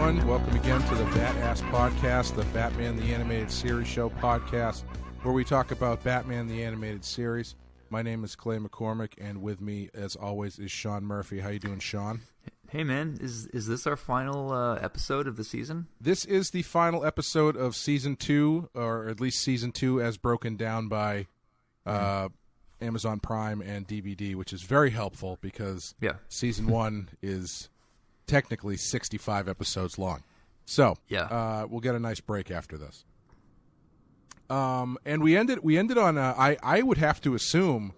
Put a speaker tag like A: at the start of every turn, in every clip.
A: everyone. Welcome again to the BATTASS podcast, the Batman the Animated Series show podcast, where we talk about Batman the Animated Series. My name is Clay McCormick, and with me, as always, is Sean Murphy. How you doing, Sean?
B: Hey, man. Is this our final episode of the season?
A: This is the final episode of Season 2, or at least Season 2 as broken down by Amazon Prime and DVD, which is very helpful because Season 1 is technically 65 episodes long. So we'll get a nice break after this. And we ended on I would have to assume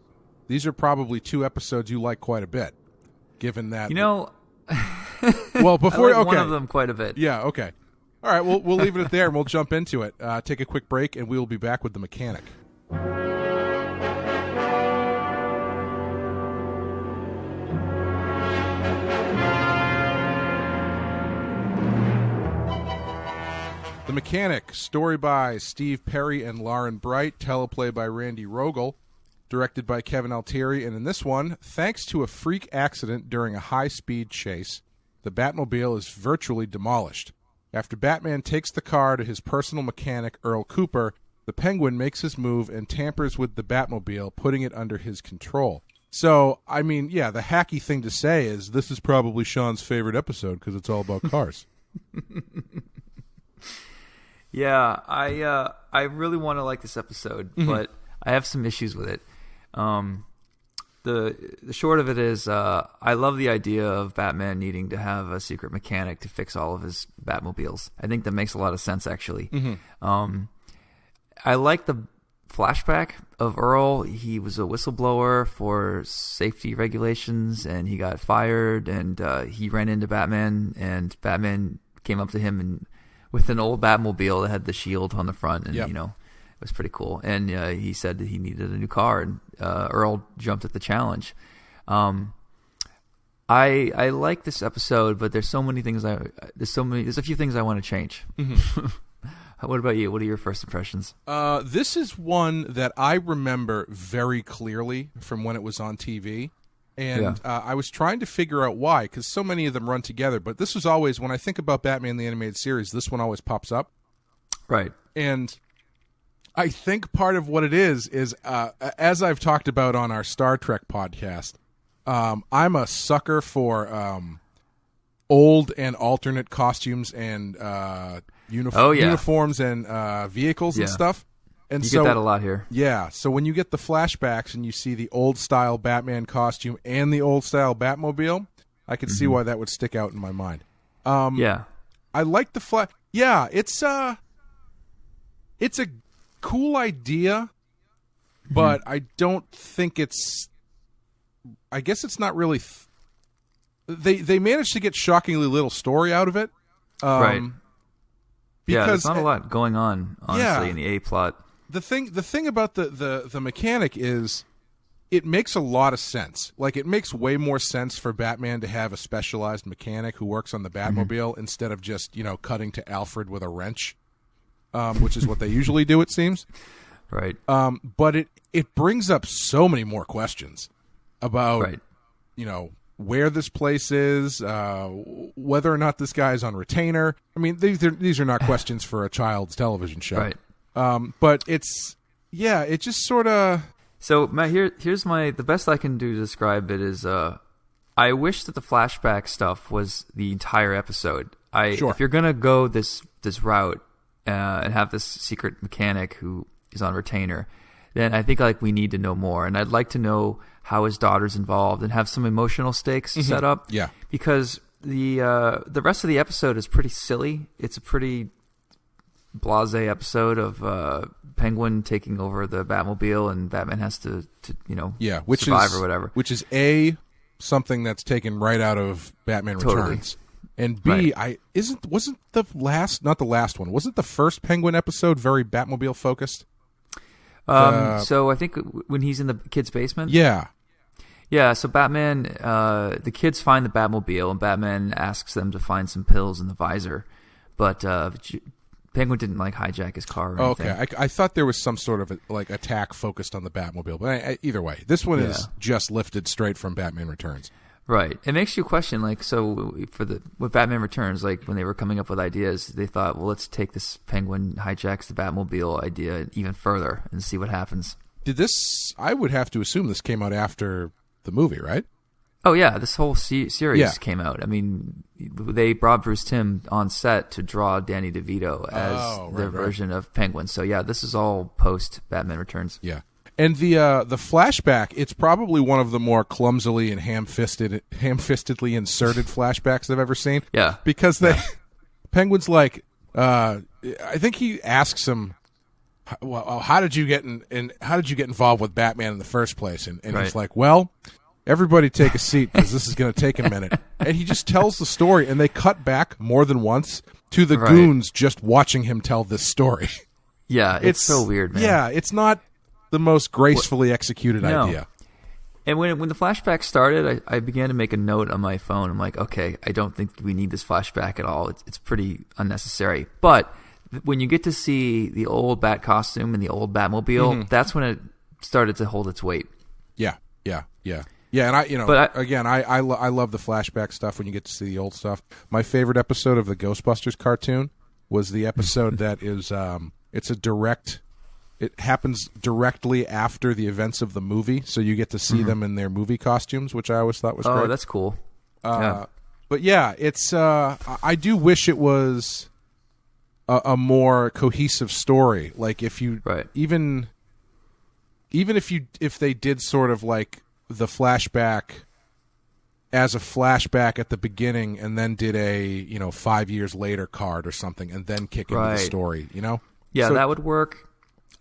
A: these are probably two episodes you like quite a bit, given that well, before
B: I like one of them quite a bit.
A: Yeah, okay. All right, we'll leave it at there and we'll jump into it. Take a quick break and we will be back with the mechanic. The Mechanic, story by Steve Perry and Lauren Bright, teleplay by Randy Rogel, directed by Kevin Altieri, and in this one, thanks to a freak accident during a high-speed chase, the Batmobile is virtually demolished. After Batman takes the car to his personal mechanic, Earl Cooper, the Penguin makes his move and tampers with the Batmobile, putting it under his control. So, I mean, yeah, the hacky thing to say is this is probably Sean's favorite episode because it's all about cars.
B: Yeah, I really want to like this episode, but I have some issues with it. The short of it is I love the idea of Batman needing to have a secret mechanic to fix all of his Batmobiles. I think that makes a lot of sense, actually. I like the flashback of Earl. He was a whistleblower for safety regulations, and he got fired, and he ran into Batman, and Batman came up to him and with an old Batmobile that had the shield on the front, and it was pretty cool. And he said that he needed a new car, and Earl jumped at the challenge. I like this episode, but there's so many things there's a few things I want to change. What about you? What are your first impressions?
A: This is one that I remember very clearly from when it was on TV. And I was trying to figure out why, because so many of them run together. But this was always, when I think about Batman the Animated Series, this one always pops up.
B: Right.
A: And I think part of what it is as I've talked about on our Star Trek podcast, I'm a sucker for old and alternate costumes and uniforms and vehicles and stuff. And
B: you get that a lot here.
A: Yeah, so when you get the flashbacks and you see the old-style Batman costume and the old-style Batmobile, I can see why that would stick out in my mind. I like the Yeah, it's a cool idea, but I don't think it's... I guess it's not really... They managed to get shockingly little story out of it.
B: Right.
A: Because
B: there's not a lot going on, honestly, in the A-plot.
A: The thing about the mechanic is it makes a lot of sense. Like, it makes way more sense for Batman to have a specialized mechanic who works on the Batmobile instead of just, cutting to Alfred with a wrench, which is what they usually do, it seems.
B: Right.
A: But it brings up so many more questions about, where this place is, whether or not this guy is on retainer. I mean, these are not questions for a child's television show.
B: Right.
A: But it just sort of...
B: So, Matt, here's the best I can do to describe it is, I wish that the flashback stuff was the entire episode. If you're going to go this route, and have this secret mechanic who is on retainer, then I think we need to know more. And I'd like to know how his daughter's involved and have some emotional stakes set up.
A: Yeah.
B: Because the rest of the episode is pretty silly. It's a pretty blasé episode of Penguin taking over the Batmobile, and Batman has to survive or whatever.
A: Which is something that's taken right out of Batman Returns. And B, wasn't the first Penguin episode very Batmobile focused?
B: So I think when he's in the kid's basement. Yeah, so Batman, the kids find the Batmobile, and Batman asks them to find some pills in the visor, but Penguin didn't hijack his car or anything.
A: Okay, I thought there was some sort of attack focused on the Batmobile, but either way, this one is just lifted straight from Batman Returns.
B: Right. It makes you question, like, so with Batman Returns, like when they were coming up with ideas, they thought, well, let's take this Penguin hijacks the Batmobile idea even further and see what happens.
A: I would have to assume this came out after the movie, right?
B: Oh, yeah. This whole series came out. I mean, they brought Bruce Timm on set to draw Danny DeVito as their version of Penguin. So, yeah, this is all post Batman Returns.
A: Yeah. And the flashback, it's probably one of the more clumsily and ham-fistedly inserted flashbacks I've ever seen.
B: Yeah.
A: Because Penguin's like, I think he asks him, well, how did you get involved with Batman in the first place? And he's like, well, everybody take a seat because this is going to take a minute. And he just tells the story, and they cut back more than once to the goons just watching him tell this story.
B: Yeah, it's so weird, man.
A: Yeah, it's not the most gracefully executed idea.
B: And when the flashback started, I began to make a note on my phone. I'm like, okay, I don't think we need this flashback at all. It's pretty unnecessary. But when you get to see the old Bat costume and the old Batmobile, that's when it started to hold its weight.
A: Yeah. And I love the flashback stuff when you get to see the old stuff. My favorite episode of the Ghostbusters cartoon was the episode that is it happens directly after the events of the movie, so you get to see them in their movie costumes, which I always thought was great.
B: Oh, that's cool.
A: But yeah, it's I do wish it was a more cohesive story. Like if you even if they did sort of like the flashback as a flashback at the beginning and then did a 5 years later card or something and then kick into the story,
B: Yeah, that would work.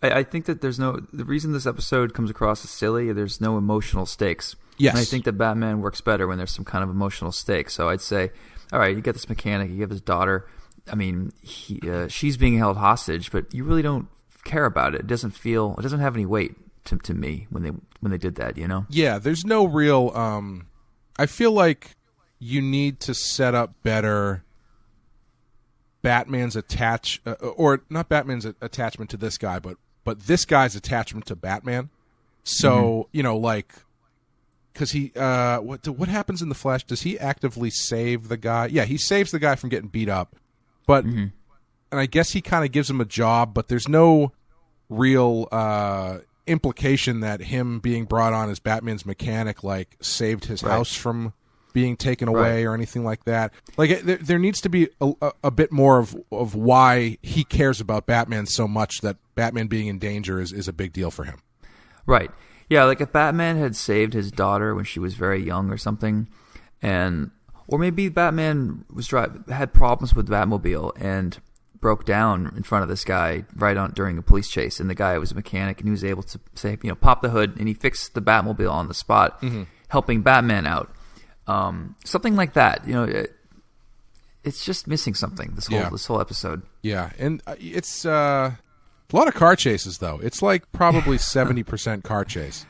B: I think that the reason this episode comes across as silly, there's no emotional stakes.
A: Yes.
B: And I think that Batman works better when there's some kind of emotional stake. So I'd say, all right, you get this mechanic, you have his daughter. I mean, she's being held hostage, but you really don't care about it. It doesn't have any weight to me when they did that,
A: Yeah, there's no real I feel like you need to set up better Batman's or not Batman's attachment to this guy, but this guy's attachment to Batman. So, because he what happens in the Flash? Does he actively save the guy? Yeah, he saves the guy from getting beat up. But and I guess he kind of gives him a job, but there's no real implication that him being brought on as Batman's mechanic saved his house from being taken away or anything like that. Like there needs to be a bit more of why he cares about Batman so much that Batman being in danger is a big deal for him.
B: Right. Yeah, like if Batman had saved his daughter when she was very young or something, or maybe Batman had problems with Batmobile and broke down in front of this guy during a police chase, and the guy was a mechanic and he was able to say, pop the hood, and he fixed the Batmobile on the spot, helping Batman out. Something like that. It's just missing something. This whole episode.
A: Yeah, and it's a lot of car chases though. It's like probably 70% car chase.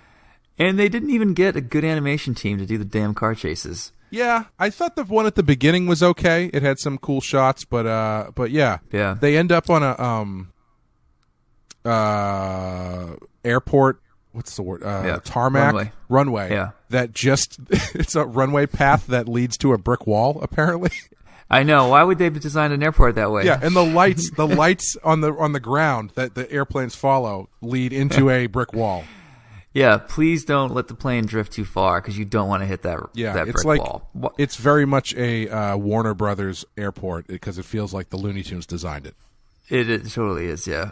B: And they didn't even get a good animation team to do the damn car chases.
A: Yeah, I thought the one at the beginning was okay. It had some cool shots, but yeah. They end up on a airport. What's the word? Tarmac runway.
B: Yeah,
A: that it's a runway path that leads to a brick wall. Apparently,
B: I know. Why would they have designed an airport that way?
A: Yeah, and the lights on the ground that the airplanes follow lead into a brick wall.
B: Yeah, please don't let the plane drift too far because you don't want to hit that brick wall.
A: It's very much a Warner Brothers airport because it feels like the Looney Tunes designed it.
B: It totally is, yeah.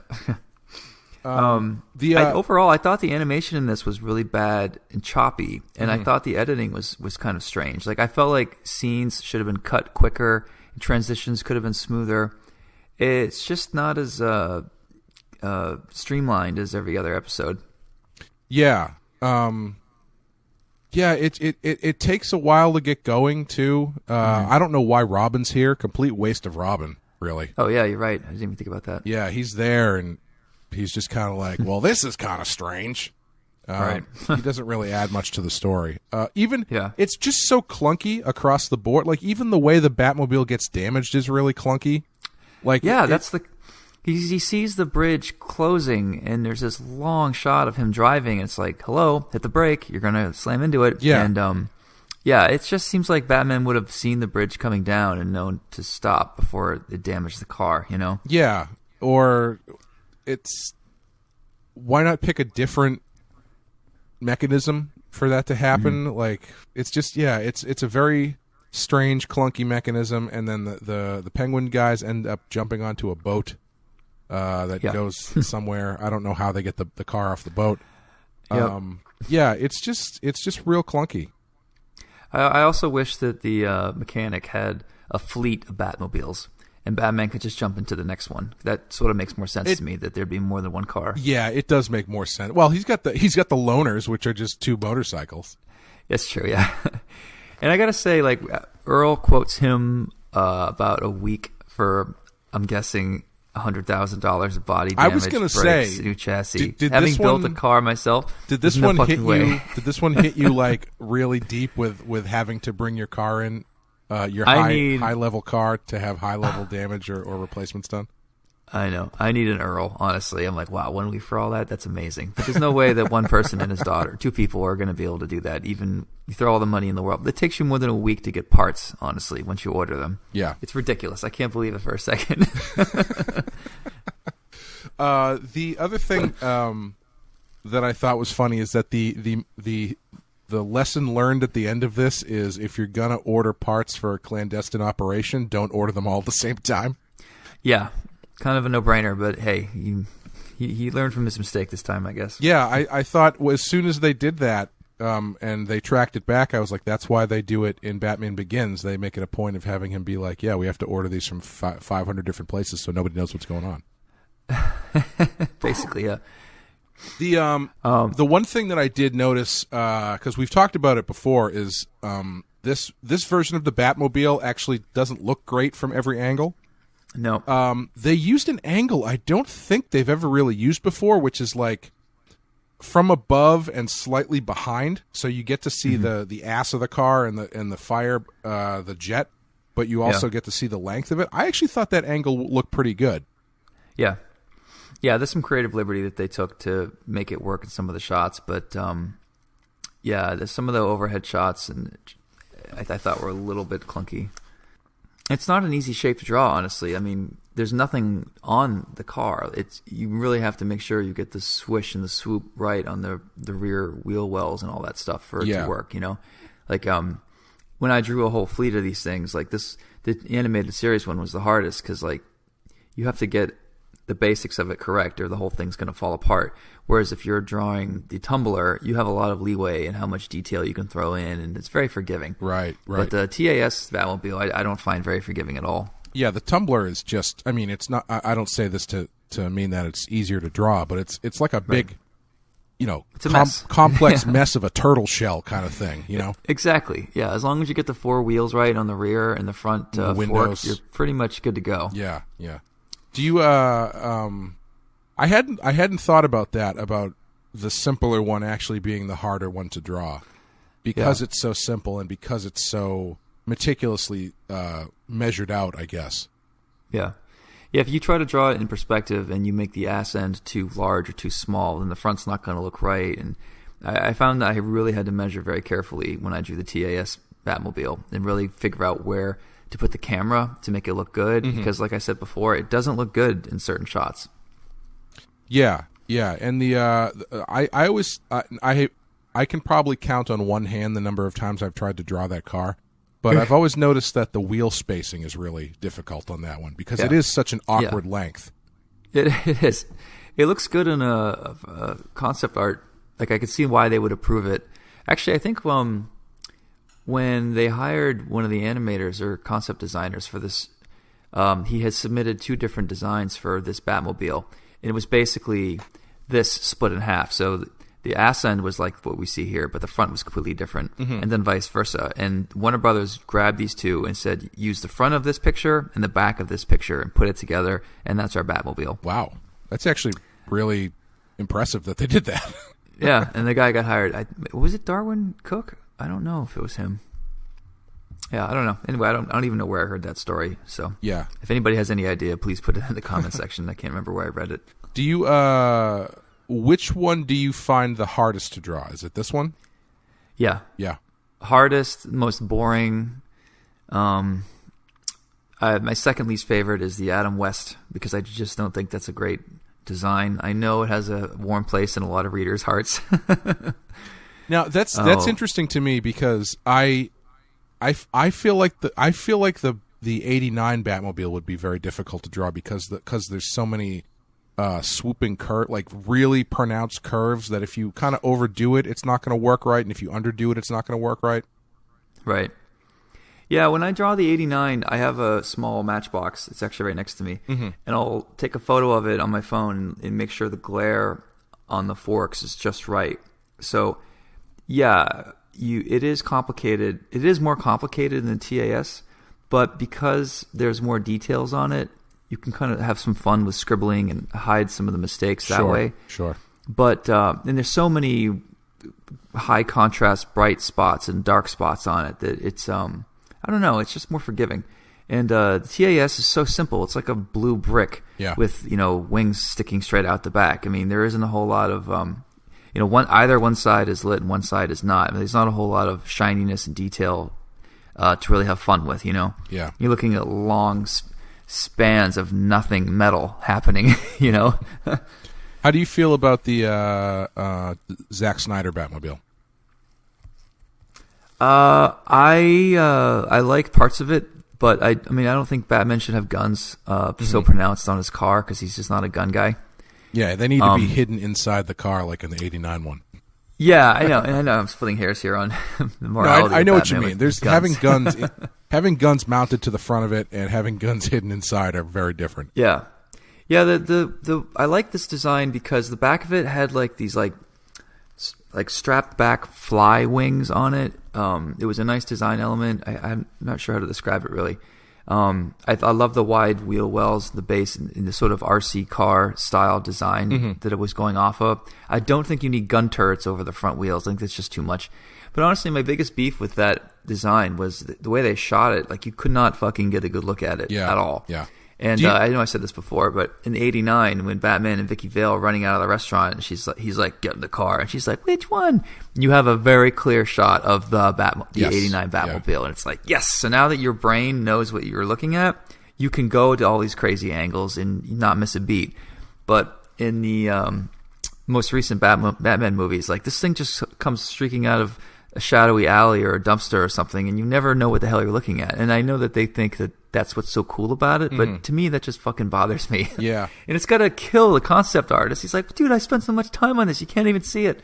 B: Overall, I thought the animation in this was really bad and choppy, and I thought the editing was kind of strange. Like I felt like scenes should have been cut quicker, and transitions could have been smoother. It's just not as streamlined as every other episode.
A: Yeah. It takes a while to get going too. I don't know why Robin's here. Complete waste of Robin, really.
B: Oh yeah, you're right. I didn't even think about that.
A: Yeah, he's there and he's just kind of like, well, this is kind of strange.
B: Right.
A: He doesn't really add much to the story. It's just so clunky across the board. Like even the way the Batmobile gets damaged is really clunky. Like
B: He sees the bridge closing, and there's this long shot of him driving, and it's like, hello, hit the brake, you're going to slam into it.
A: Yeah.
B: And Yeah, it just seems like Batman would have seen the bridge coming down and known to stop before it damaged the car, you know?
A: Yeah, or it's... Why not pick a different mechanism for that to happen? Mm-hmm. Like, it's just, it's a very strange, clunky mechanism, and then the Penguin guys end up jumping onto a boat that goes somewhere. I don't know how they get the car off the boat.
B: Yep.
A: It's just real clunky.
B: I also wish that the mechanic had a fleet of Batmobiles, and Batman could just jump into the next one. That sort of makes more sense to me, that there'd be more than one car.
A: Yeah, it does make more sense. Well, he's got the loaners, which are just two motorcycles.
B: That's true, yeah. And I gotta say, like, Earl quotes him about a week for, I'm guessing, $100,000 of body damage.
A: I was gonna say,
B: new chassis.
A: Did
B: Having built a car myself,
A: did this one hit you? Did this one hit you like really deep with having to bring your car in, your high level car to have high level damage or replacements done?
B: I know. I need an Earl, honestly. I'm like, wow, 1 week for all that? That's amazing. But there's no way that one person and his daughter, 2 people, are going to be able to do that. Even you throw all the money in the world. It takes you more than a week to get parts, honestly, once you order them.
A: Yeah.
B: It's ridiculous. I can't believe it for a second.
A: The other thing that I thought was funny is that the lesson learned at the end of this is if you're going to order parts for a clandestine operation, don't order them all at the same time.
B: Yeah. Kind of a no-brainer, but hey, he learned from his mistake this time, I guess.
A: Yeah, I thought as soon as they did that and they tracked it back, I was like, that's why they do it in Batman Begins. They make it a point of having him be like, yeah, we have to order these from 500 different places so nobody knows what's going on.
B: Basically, yeah.
A: The one thing that I did notice, because we've talked about it before, is this version of the Batmobile actually doesn't look great from every angle.
B: No.
A: They used an angle I don't think they've ever really used before, which is like from above and slightly behind, so you get to see the ass of the car and the fire, the jet, but you also get to see the length of it. I actually thought that angle looked pretty good.
B: Yeah. Yeah, there's some creative liberty that they took to make it work in some of the shots, but there's some of the overhead shots and I thought were a little bit clunky. It's not an easy shape to draw, honestly. I mean, there's nothing on the car. You really have to make sure you get the swish and the swoop right on the rear wheel wells and all that stuff for it to work, you know? Like, when I drew a whole fleet of these things, like the animated series one was the hardest because, like, you have to get the basics of it correct or the whole thing's going to fall apart. Whereas if you're drawing the tumbler, you have a lot of leeway in how much detail you can throw in, and it's very forgiving.
A: Right.
B: But the TAS Batmobile, I don't find very forgiving at all.
A: Yeah, the tumbler is just, I mean, it's not, I don't say this to mean that it's easier to draw, but it's like a big, you know,
B: it's a mess.
A: Complex mess of a turtle shell kind of thing, you know?
B: Exactly. Yeah, as long as you get the 4 wheels right on the rear and the front fork, you're pretty much good to go.
A: Yeah. Do you, I hadn't thought about that, about the simpler one actually being the harder one to draw, because it's so simple and because it's so meticulously measured out, I guess.
B: Yeah. If you try to draw it in perspective and you make the ass end too large or too small, then the front's not going to look right. And I found that I really had to measure very carefully when I drew the TAS Batmobile and really figure out where to put the camera to make it look good, because like I said before, it doesn't look good in certain shots.
A: Yeah, and I always I can probably count on one hand the number of times I've tried to draw that car, but I've always noticed that the wheel spacing is really difficult on that one because it is such an awkward length.
B: It is. It looks good in a concept art. Like, I could see why they would approve it. Actually, I think when they hired one of the animators or concept designers for this, he had submitted 2 different designs for this Batmobile. And it was basically this split in half. So the ass end was like what we see here, but the front was completely different, and then vice versa. And Warner Brothers grabbed these 2 and said, use the front of this picture and the back of this picture and put it together, and that's our Batmobile.
A: Wow. That's actually really impressive that they did that.
B: Yeah, and the guy got hired. Was it Darwin Cook? I don't know if it was him. Yeah, I don't know. Anyway, I don't even know where I heard that story. So
A: yeah,
B: if anybody has any idea, please put it in the comment section. I can't remember where I read it.
A: Do you which one do you find the hardest to draw? Is it this one?
B: Yeah. hardest, most boring. My second least favorite is the Adam West, because I just don't think that's a great design. I know it has a warm place in a lot of readers' hearts.
A: Now that's interesting to me, because I feel like the '89 Batmobile would be very difficult to draw, because there's so many swooping like really pronounced curves, that if you kind of overdo it, it's not going to work right, and if you underdo it, it's not going to work right.
B: Right. Yeah, when I draw the '89, I have a small matchbox. It's actually right next to me, and I'll take a photo of it on my phone and make sure the glare on the forks is just right. So, yeah, it is complicated. It is more complicated than TAS, but because there's more details on it, you can kind of have some fun with scribbling and hide some of the mistakes that way.
A: Sure. But
B: and there's so many high contrast bright spots and dark spots on it that it's I don't know, it's just more forgiving. And the TAS is so simple. It's like a blue brick with, wings sticking straight out the back. I mean, there isn't a whole lot of either one side is lit and one side is not. I mean, there's not a whole lot of shininess and detail to really have fun with, Yeah. You're looking at long spans of nothing metal happening,
A: How do you feel about the Zack Snyder Batmobile?
B: I like parts of it, but I mean, I don't think Batman should have guns so pronounced on his car, because he's just not a gun guy.
A: Yeah, they need to be hidden inside the car, like in the '89 one.
B: Yeah, I know. I'm splitting hairs here on the morality.
A: No, I know what you
B: Batman
A: mean. There's
B: guns.
A: having guns mounted to the front of it and having guns hidden inside are very different.
B: Yeah. Yeah, the I like this design because the back of it had like these like strapped back fly wings on it. It was a nice design element. I'm not sure how to describe it really. I love the wide wheel wells, the base, in the sort of RC car style design that it was going off of. I don't think you need gun turrets over the front wheels. I think that's just too much. But honestly, my biggest beef with that design was the way they shot it. Like, you could not fucking get a good look at it at all.
A: Yeah.
B: And I know I said this before, but in '89, when Batman and Vicky Vale are running out of the restaurant, and he's like, "Get in the car," and she's like, "Which one?" You have a very clear shot of the '89 Batmobile, and it's like, yes. So now that your brain knows what you're looking at, you can go to all these crazy angles and not miss a beat. But in the most recent Batman movies, like, this thing just comes streaking out of a shadowy alley or a dumpster or something, and you never know what the hell you're looking at. And I know that they think that that's what's so cool about it, but to me that just fucking bothers me.
A: Yeah.
B: And it's got to kill the concept artist. He's like, dude, I spent so much time on this, you can't even see it.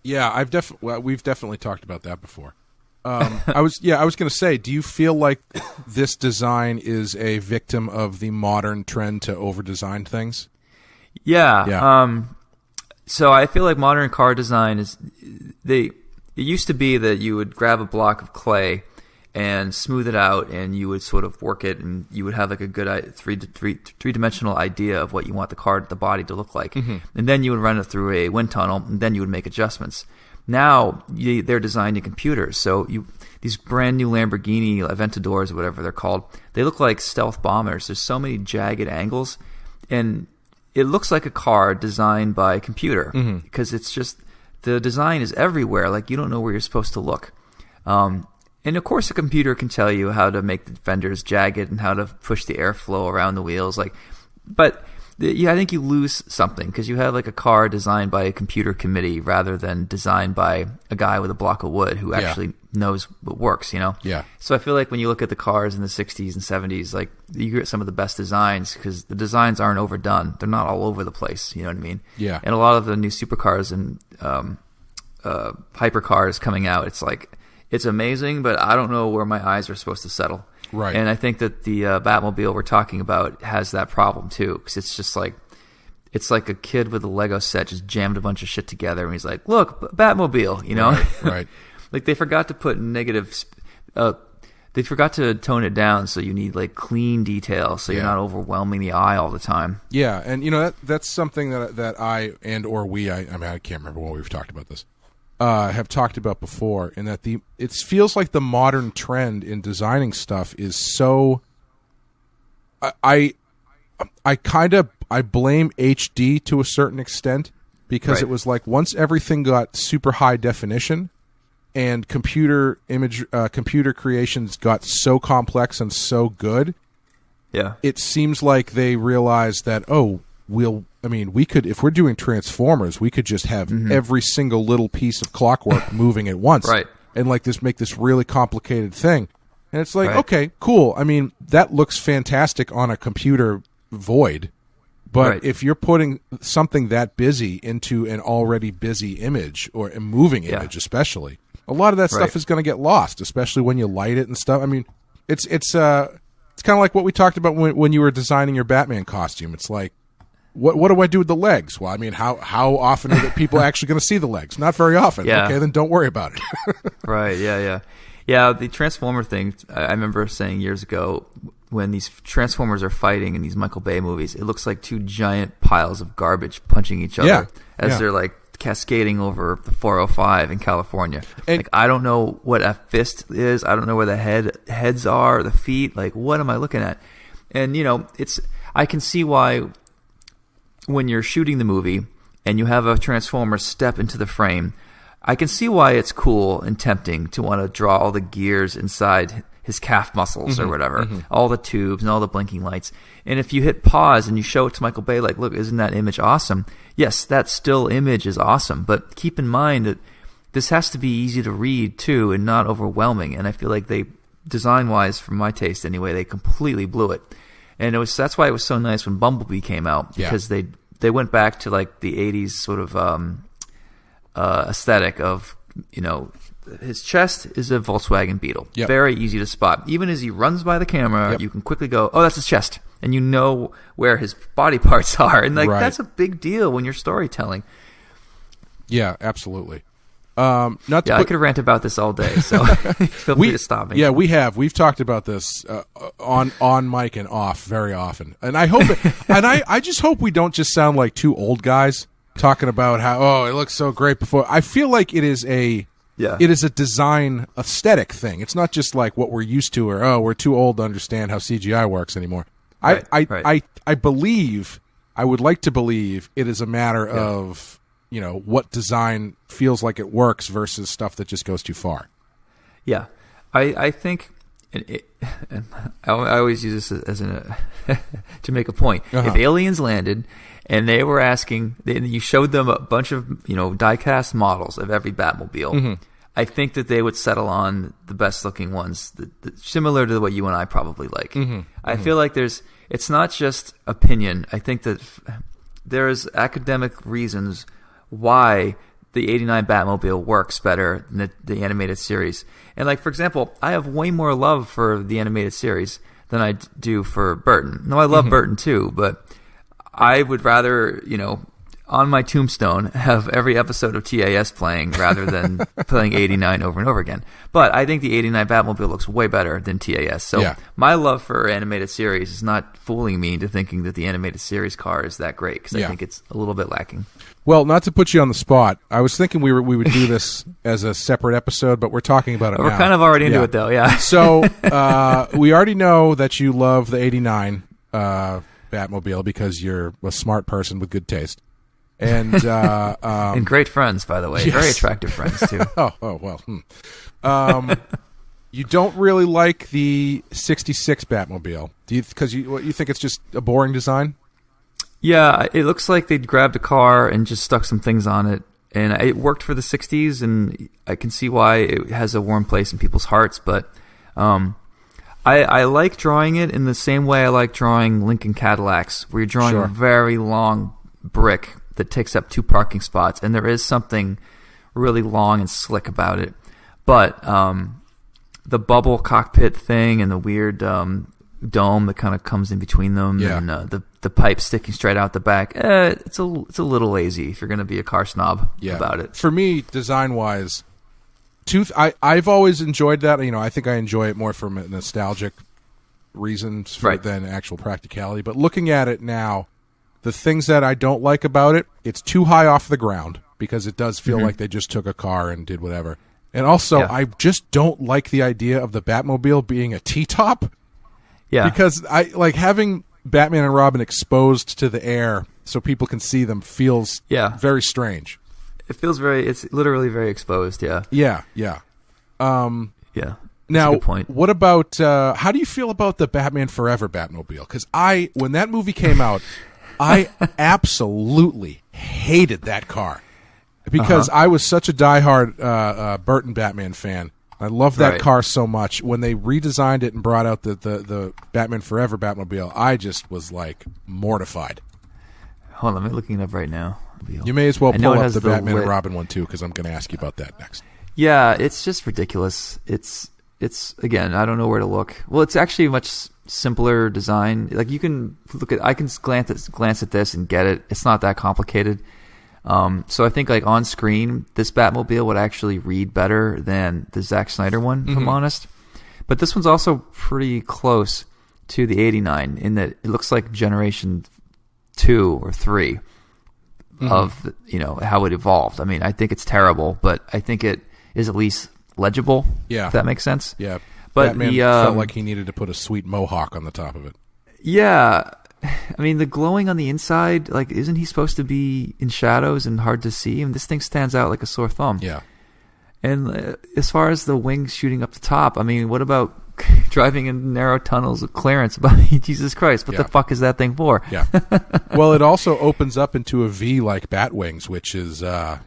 A: Yeah, we've definitely talked about that before. I was going to say, do you feel like this design is a victim of the modern trend to over-design things?
B: Yeah. So I feel like modern car design it used to be that you would grab a block of clay and smooth it out, and you would sort of work it, and you would have like a good three-dimensional idea of what you want the body to look like. And then you would run it through a wind tunnel, and then you would make adjustments. Now they're designed in computers, so these brand new Lamborghini Aventadors or whatever they're called, they look like stealth bombers. There's so many jagged angles, and it looks like a car designed by a computer, because it's just, the design is everywhere. Like, you don't know where you're supposed to look. And of course, a computer can tell you how to make the fenders jagged and how to push the airflow around the wheels. But I think you lose something, because you have like a car designed by a computer committee rather than designed by a guy with a block of wood who actually knows what works, Yeah. So I feel like when you look at the cars in the 60s and 70s, like, you get some of the best designs because the designs aren't overdone. They're not all over the place. You know what I mean?
A: Yeah.
B: And a lot of the new supercars and hypercars coming out, it's like, it's amazing, but I don't know where my eyes are supposed to settle.
A: Right.
B: And I think that the Batmobile we're talking about has that problem too, because it's just like, it's like a kid with a Lego set just jammed a bunch of shit together, and he's like, "Look, Batmobile,"
A: Right.
B: Like, they forgot to put they forgot to tone it down, so you need like clean detail, so you're not overwhelming the eye all the time.
A: Yeah, and that's something that I can't remember when we've talked about this. Have talked about before, in that it feels like the modern trend in designing stuff is so. I blame HD to a certain extent, because it was like, once everything got super high definition, and computer creations got so complex and so good.
B: Yeah.
A: It seems like they realized that, we could, if we're doing Transformers, we could just have every single little piece of clockwork moving at once.
B: Right.
A: And like make this really complicated thing. And it's like, okay, cool. I mean, that looks fantastic on a computer void. But if you're putting something that busy into an already busy image, or a moving image especially, a lot of that stuff is going to get lost, especially when you light it and stuff. I mean, it's kind of like what we talked about when you were designing your Batman costume. It's like, what do I do with the legs? Well, I mean, how often are people actually going to see the legs? Not very often.
B: Yeah.
A: Okay, then don't worry about it.
B: Right, yeah. Yeah, the Transformer thing, I remember saying years ago, when these Transformers are fighting in these Michael Bay movies, it looks like two giant piles of garbage punching each other as they're like cascading over the 405 in California. And, like, I don't know what a fist is. I don't know where the heads are, the feet. Like, what am I looking at? And, I can see why when you're shooting the movie and you have a Transformer step into the frame, I can see why it's cool and tempting to want to draw all the gears inside his calf muscles or whatever, all the tubes and all the blinking lights. And if you hit pause and you show it to Michael Bay, like, look, isn't that image awesome? Yes, that still image is awesome, but keep in mind that this has to be easy to read too and not overwhelming. And I feel like they, design-wise, for my taste anyway, they completely blew it. And that's why it was so nice when Bumblebee came out, because they went back to like the 80s sort of aesthetic of, his chest is a Volkswagen Beetle. Yep. Very easy to spot. Even as he runs by the camera, you can quickly go, oh, that's his chest. And you know where his body parts are. And that's a big deal when you're storytelling.
A: Yeah, absolutely.
B: I could rant about this all day, so feel free to stop me.
A: Yeah, we've talked about this on mic and off very often, and I hope, I just hope we don't just sound like two old guys talking about how it looks so great before. I feel like it is a design aesthetic thing. It's not just like what we're used to, or we're too old to understand how CGI works anymore. Right, I believe, I would like to believe, it is a matter of, what design feels like it works versus stuff that just goes too far. Yeah.
B: I think, and I always use this as to make a point. If aliens landed and they were asking, you showed them a bunch of, die-cast models of every Batmobile, I think that they would settle on the best-looking ones, similar to what you and I probably like. I feel like it's not just opinion. I think that there's academic reasons why the 89 Batmobile works better than the animated series. And, like, for example, I have way more love for the animated series than I do for Burton. No, I love Burton too, but I would rather, on my tombstone, have every episode of TAS playing rather than playing 89 over and over again. But I think the 89 Batmobile looks way better than TAS. So my love for animated series is not fooling me into thinking that the animated series car is that great, because I think it's a little bit lacking.
A: Well, not to put you on the spot, I was thinking we would do this as a separate episode, but we're talking about it now.
B: We're kind of already into it, though,
A: So we already know that you love the 89 Batmobile because you're a smart person with good taste. And
B: and great friends, by the way. Yes. Very attractive friends, too.
A: You don't really like the 66 Batmobile, because you think it's just a boring design?
B: Yeah, it looks like they'd grabbed a car and just stuck some things on it. And it worked for the 60s, and I can see why it has a warm place in people's hearts. But I like drawing it in the same way I like drawing Lincoln Cadillacs, where you're drawing a very long brick that takes up 2 parking spots, and there is something really long and slick about it. But the bubble cockpit thing and the weird dome that kind of comes in between them, and the pipe sticking straight out the back, it's a little lazy if you're going to be a car snob about it.
A: For me, design-wise, I've always enjoyed that. I think I enjoy it more from nostalgic reasons than actual practicality. But looking at it now, the things that I don't like about it, it's too high off the ground, because it does feel like they just took a car and did whatever. And also, I just don't like the idea of the Batmobile being a T-top. Yeah. Because I like having Batman and Robin exposed to the air so people can see them feels very strange.
B: It feels it's literally very exposed, Yeah. Yeah.
A: Now,
B: good point.
A: what about how do you feel about the Batman Forever Batmobile? Because when that movie came out, I absolutely hated that car because I was such a diehard Burton Batman fan. I loved that car so much. When they redesigned it and brought out the Batman Forever Batmobile, I just was like mortified.
B: Hold on, I'm looking it up right now.
A: You may as well pull up the Batman and Robin one too, because I'm going to ask you about that next.
B: Yeah, it's just ridiculous. It's again, I don't know where to look. Well, it's actually a much simpler design. Like you can look at, I can glance at this and get it. It's not that complicated. So I think like on screen, this Batmobile would actually read better than the Zack Snyder one, if I'm honest. But this one's also pretty close to the 89 in that it looks like generation 2 or 3 of how it evolved. I mean, I think it's terrible, but I think it is at least legible. Yeah, if that makes sense.
A: Yeah, but Batman felt like he needed to put a sweet mohawk on the top of it.
B: Yeah, I mean the glowing on the inside, like isn't he supposed to be in shadows and hard to see? I mean, this thing stands out like a sore thumb.
A: Yeah,
B: and as far as the wings shooting up the top, I mean, what about driving in narrow tunnels with clearance? Jesus Christ, what the fuck is that thing for?
A: Yeah. Well, it also opens up into a V like bat wings, which is a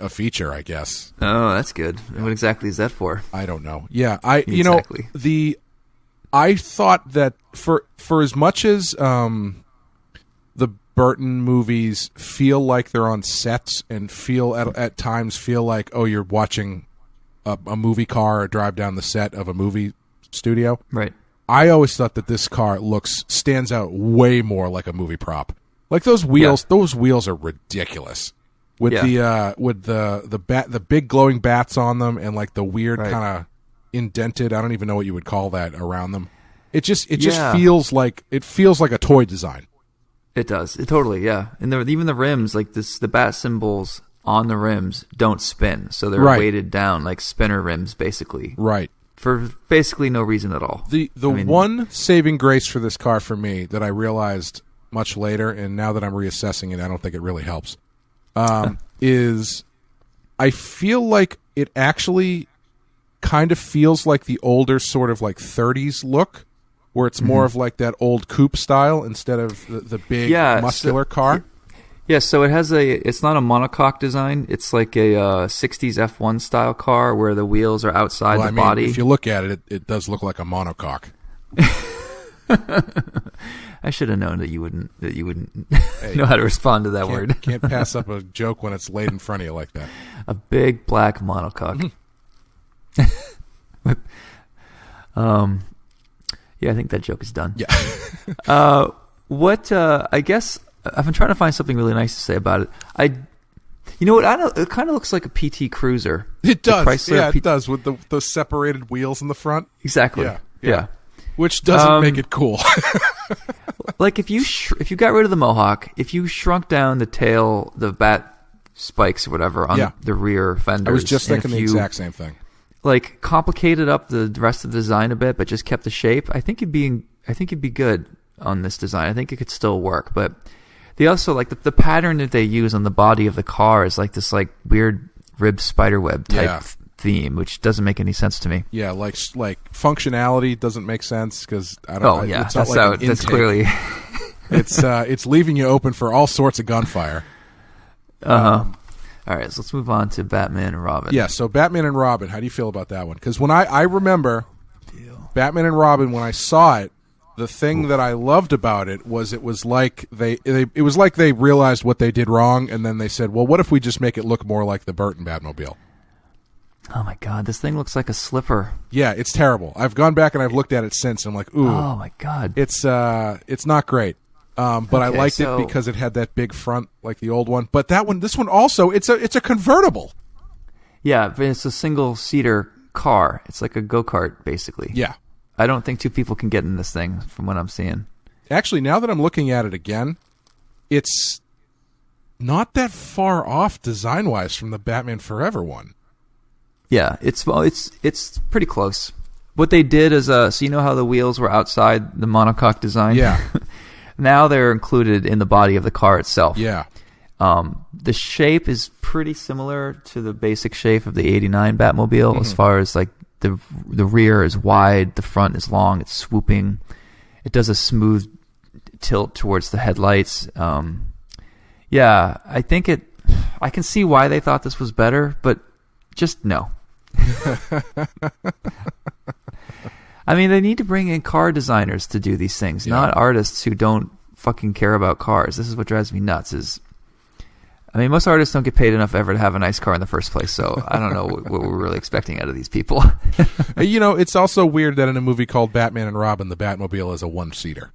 A: feature, I guess.
B: Oh, that's good. And what exactly is that for?
A: I don't know. Yeah, I thought that for as much as the Burton movies feel like they're on sets and feel at times feel like, oh, you're watching a movie car or drive down the set of a movie studio.
B: Right.
A: I always thought that this car stands out way more like a movie prop. Like those wheels, those wheels are ridiculous. With the big glowing bats on them and like the weird kind of indented, I don't even know what you would call that around them. It just feels like a toy design.
B: It does. It totally, yeah. And even the rims, like the bat symbols on the rims don't spin, so they're weighted down like spinner rims, basically.
A: Right.
B: For basically no reason at all.
A: The one saving grace for this car for me that I realized much later, and now that I'm reassessing it, I don't think it really helps, is I feel like it actually kind of feels like the older sort of like 30s look, where it's more of like that old coupe style instead of the big muscular car.
B: Yeah, so it's not a monocoque design. It's like a 60s F1 style car where the wheels are outside the body.
A: If you look at it, it does look like a monocoque.
B: I should have known that you wouldn't know how to respond to that word.
A: Can't pass up a joke when it's laid in front of you like that.
B: A big black monocoque. Yeah, I think that joke is done.
A: Yeah.
B: I guess I've been trying to find something really nice to say about it. You know what? It kind of looks like a PT Cruiser.
A: It does. It does with the separated wheels in the front.
B: Exactly. Yeah.
A: Which doesn't make it cool.
B: Like if you got rid of the mohawk, if you shrunk down the tail, the bat spikes or whatever on the rear fenders.
A: I was just thinking the exact same thing.
B: Like complicated up the rest of the design a bit, but just kept the shape. I think it'd be good on this design. I think it could still work, but they also like the pattern that they use on the body of the car is like this like weird ribbed spiderweb type theme, which doesn't make any sense to me.
A: Yeah, like functionality doesn't make sense because I don't.
B: Oh yeah, that's clearly.
A: It's leaving you open for all sorts of gunfire.
B: All right, so let's move on to Batman and Robin.
A: Yeah, so Batman and Robin, how do you feel about that one? Because when I remember Batman and Robin, when I saw it, the thing that I loved about it was like they realized what they did wrong, and then they said, well, what if we just make it look more like the Burton Batmobile?
B: Oh my God, this thing looks like a slipper.
A: Yeah, it's terrible. I've gone back and I've looked at it since, and I'm like, ooh.
B: Oh my God.
A: It's not great. But I liked it because it had that big front like the old one. But this one also, it's a convertible.
B: Yeah, but it's a single-seater car. It's like a go-kart, basically.
A: Yeah.
B: I don't think two people can get in this thing from what I'm seeing.
A: Actually, now that I'm looking at it again, it's not that far off design-wise from the Batman Forever one.
B: Yeah, it's pretty close. What they did is, so you know how the wheels were outside the monocoque design?
A: Yeah.
B: Now they're included in the body of the car itself.
A: Yeah.
B: The shape is pretty similar to the basic shape of the '89 Batmobile, as far as like the rear is wide, the front is long, it's swooping. It does a smooth tilt towards the headlights. Yeah, I think I can see why they thought this was better, but just no. I mean, they need to bring in car designers to do these things, not artists who don't fucking care about cars. This is what drives me nuts. I mean, most artists don't get paid enough ever to have a nice car in the first place, so I don't know what we're really expecting out of these people.
A: It's also weird that in a movie called Batman and Robin, the Batmobile is a one-seater.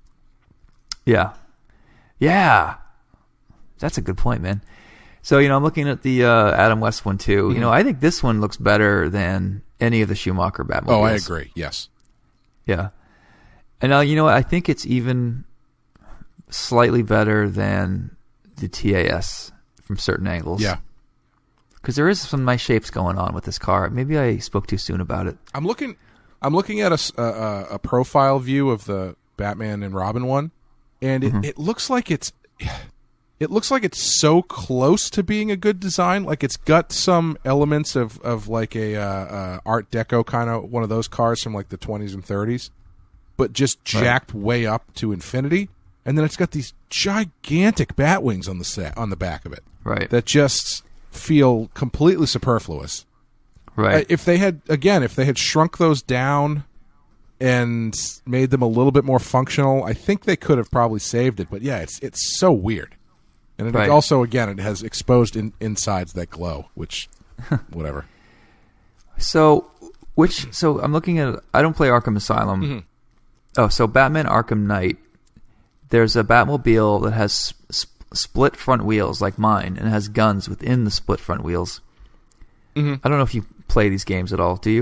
B: Yeah. Yeah. That's a good point, man. So, I'm looking at the Adam West one, too. Mm-hmm. I think this one looks better than any of the Schumacher Batmobiles.
A: Oh, I agree, yes.
B: Yeah. And now, I think it's even slightly better than the TAS from certain angles.
A: Yeah.
B: Because there is some nice shapes going on with this car. Maybe I spoke too soon about it.
A: I'm looking at a profile view of the Batman and Robin one, and it looks like it's so close to being a good design. Like it's got some elements of like a Art Deco kind of one of those cars from like the 20s and 30s, but just jacked way up to infinity. And then it's got these gigantic bat wings on the back of it,
B: right?
A: That just feel completely superfluous,
B: right?
A: If they had shrunk those down and made them a little bit more functional, I think they could have probably saved it. But yeah, it's so weird, and it also it has exposed insides that glow, which whatever.
B: So I'm looking at. I don't play Arkham Asylum. Mm-hmm. Oh, so Batman Arkham Knight. There's a Batmobile that has split front wheels like mine, and it has guns within the split front wheels. Mm-hmm. I don't know if you play these games at all. Do you?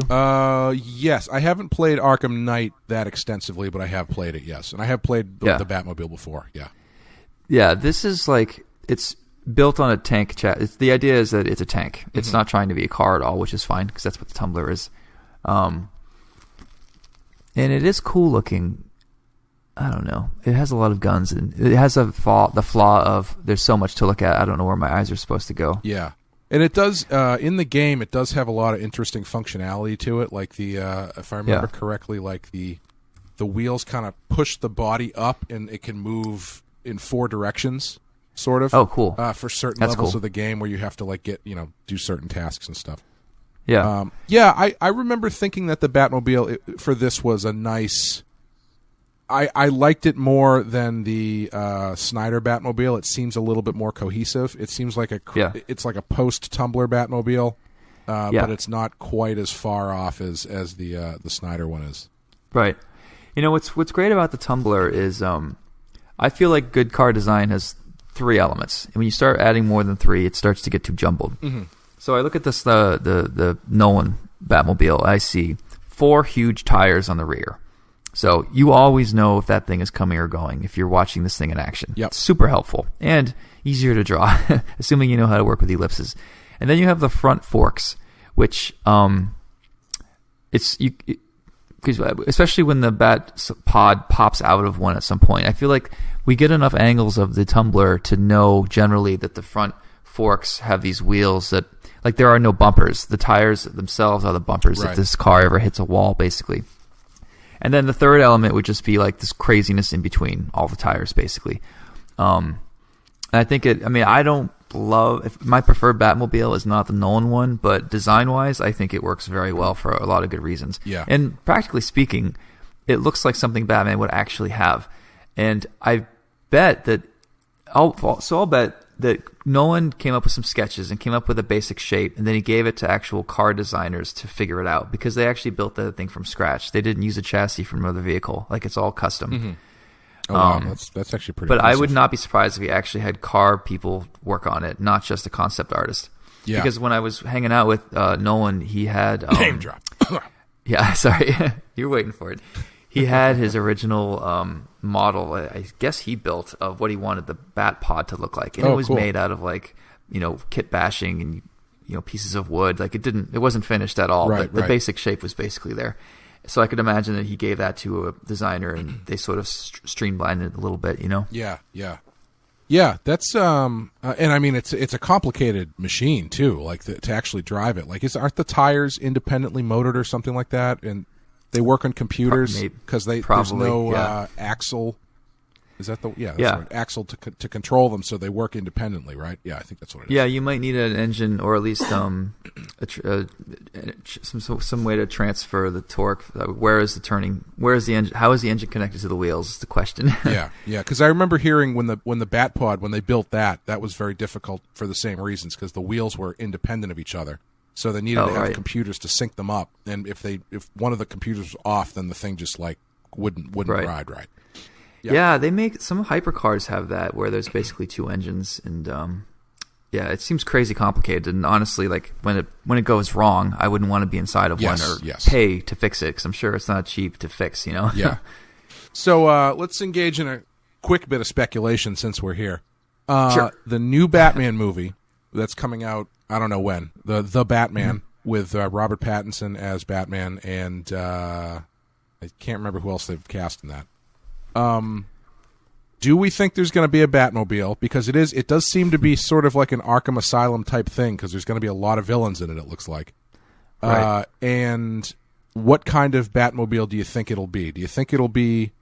A: Yes. I haven't played Arkham Knight that extensively, but I have played it, yes. And I have played the Batmobile before, yeah.
B: Yeah, this is like, it's built on a tank the idea is that it's a tank. It's not trying to be a car at all, which is fine, because that's what the Tumbler is. And it is cool looking. I don't know. It has a lot of guns, and it has the flaw of there's so much to look at. I don't know where my eyes are supposed to go.
A: Yeah, and it does in the game. It does have a lot of interesting functionality to it. Like the if I remember correctly, like the wheels kind of push the body up, and it can move in 4 directions, sort of.
B: Oh, cool.
A: For certain levels of the game where you have to like do certain tasks and stuff.
B: Yeah.
A: I remember thinking that the Batmobile for this was a nice. I liked it more than the Snyder Batmobile. It seems a little bit more cohesive. It seems like it's like a post-Tumbler Batmobile, but it's not quite as far off as the Snyder one is.
B: Right. What's great about the Tumbler is I feel like good car design has 3 elements, and when you start adding more than 3, it starts to get too jumbled. Mm-hmm. So I look at this the Nolan Batmobile. I see 4 huge tires on the rear. So you always know if that thing is coming or going if you're watching this thing in action.
A: Yep.
B: It's super helpful and easier to draw, assuming you know how to work with ellipses. And then you have the front forks, which especially when the bat pod pops out of one at some point. I feel like we get enough angles of the Tumbler to know generally that the front forks have these wheels that, like, there are no bumpers. The tires themselves are the bumpers if this car ever hits a wall, basically. And then the third element would just be like this craziness in between all the tires, basically. And I think I don't love, my preferred Batmobile is not the Nolan one, but design-wise, I think it works very well for a lot of good reasons.
A: Yeah.
B: And practically speaking, it looks like something Batman would actually have. And I bet that, I'll bet that Nolan came up with some sketches and came up with a basic shape, and then he gave it to actual car designers to figure it out, because they actually built the thing from scratch. They didn't use a chassis from another vehicle. Like, it's all custom.
A: Mm-hmm. Oh, wow. That's actually pretty
B: But
A: impressive.
B: I would not be surprised if he actually had car people work on it, not just a concept artist.
A: Yeah.
B: Because when I was hanging out with Nolan, he had...
A: Name drop.
B: Yeah, sorry. You're waiting for it. He had his original model, I guess he built, of what he wanted the bat pod to look like. And it was made out of, like, kit bashing and, pieces of wood. Like, it wasn't finished at all, but the basic shape was basically there. So I could imagine that he gave that to a designer, and they sort of streamlined it a little bit,
A: Yeah. Yeah, that's and I mean it's a complicated machine too. Like to actually drive it. Like aren't the tires independently motored or something like that? And they work on computers because there's no axle. Is that right. Axle to control them, so they work independently, right? Yeah, I think that's what it is.
B: Yeah, you might need an engine or at least some way to transfer the torque. Where is the engine? How is the engine connected to the wheels? Is the question.
A: yeah. Because I remember hearing when the Batpod, when they built that was very difficult for the same reasons, because the wheels were independent of each other, so they needed to have computers to sync them up. And if one of the computers was off, then the thing just like wouldn't ride right.
B: Yeah, they make some hypercars have that where there's basically two engines, and it seems crazy complicated. And honestly, like when it goes wrong, I wouldn't want to be inside of one or pay to fix it, because I'm sure it's not cheap to fix.
A: Yeah. So let's engage in a quick bit of speculation since we're here.
B: Sure.
A: The new Batman movie that's coming out, I don't know when. The Batman with Robert Pattinson as Batman, and I can't remember who else they've cast in that. Do we think there's going to be a Batmobile? Because it does seem to be sort of like an Arkham Asylum type thing, because there's going to be a lot of villains in it looks like.
B: Right.
A: And what kind of Batmobile do you think it'll be? Do you think it'll be